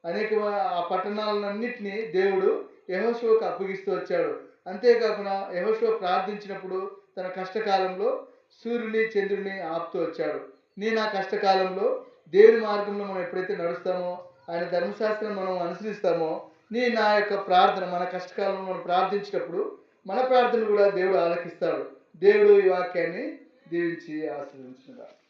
అనేక ఆ పట్టణాలన్నింటినీ దేవుడు యెహోషువకు అప్పగిస్తూ వచ్చాడు. అంతేకాకుండా యెహోషువ ప్రార్థించినప్పుడు తన కష్టకాలంలో సూర్యుని చంద్రుని ఆపుతూ వచ్చాడు. నా కష్టకాలంలో దేవుని మార్గంలో మనం ఎప్పుడైతే నడుస్తామో, ఆయన ధర్మశాస్త్రం మనం అనుసరిస్తామో నా యొక్క ప్రార్థన మన కష్టకాలంలో మనం ప్రార్థించినప్పుడు మన ప్రార్థన కూడా దేవుడు ఆలకిస్తాడు. దేవుడు ఈ వాక్యాన్ని దీవించి ఆశీర్వదించుగాక.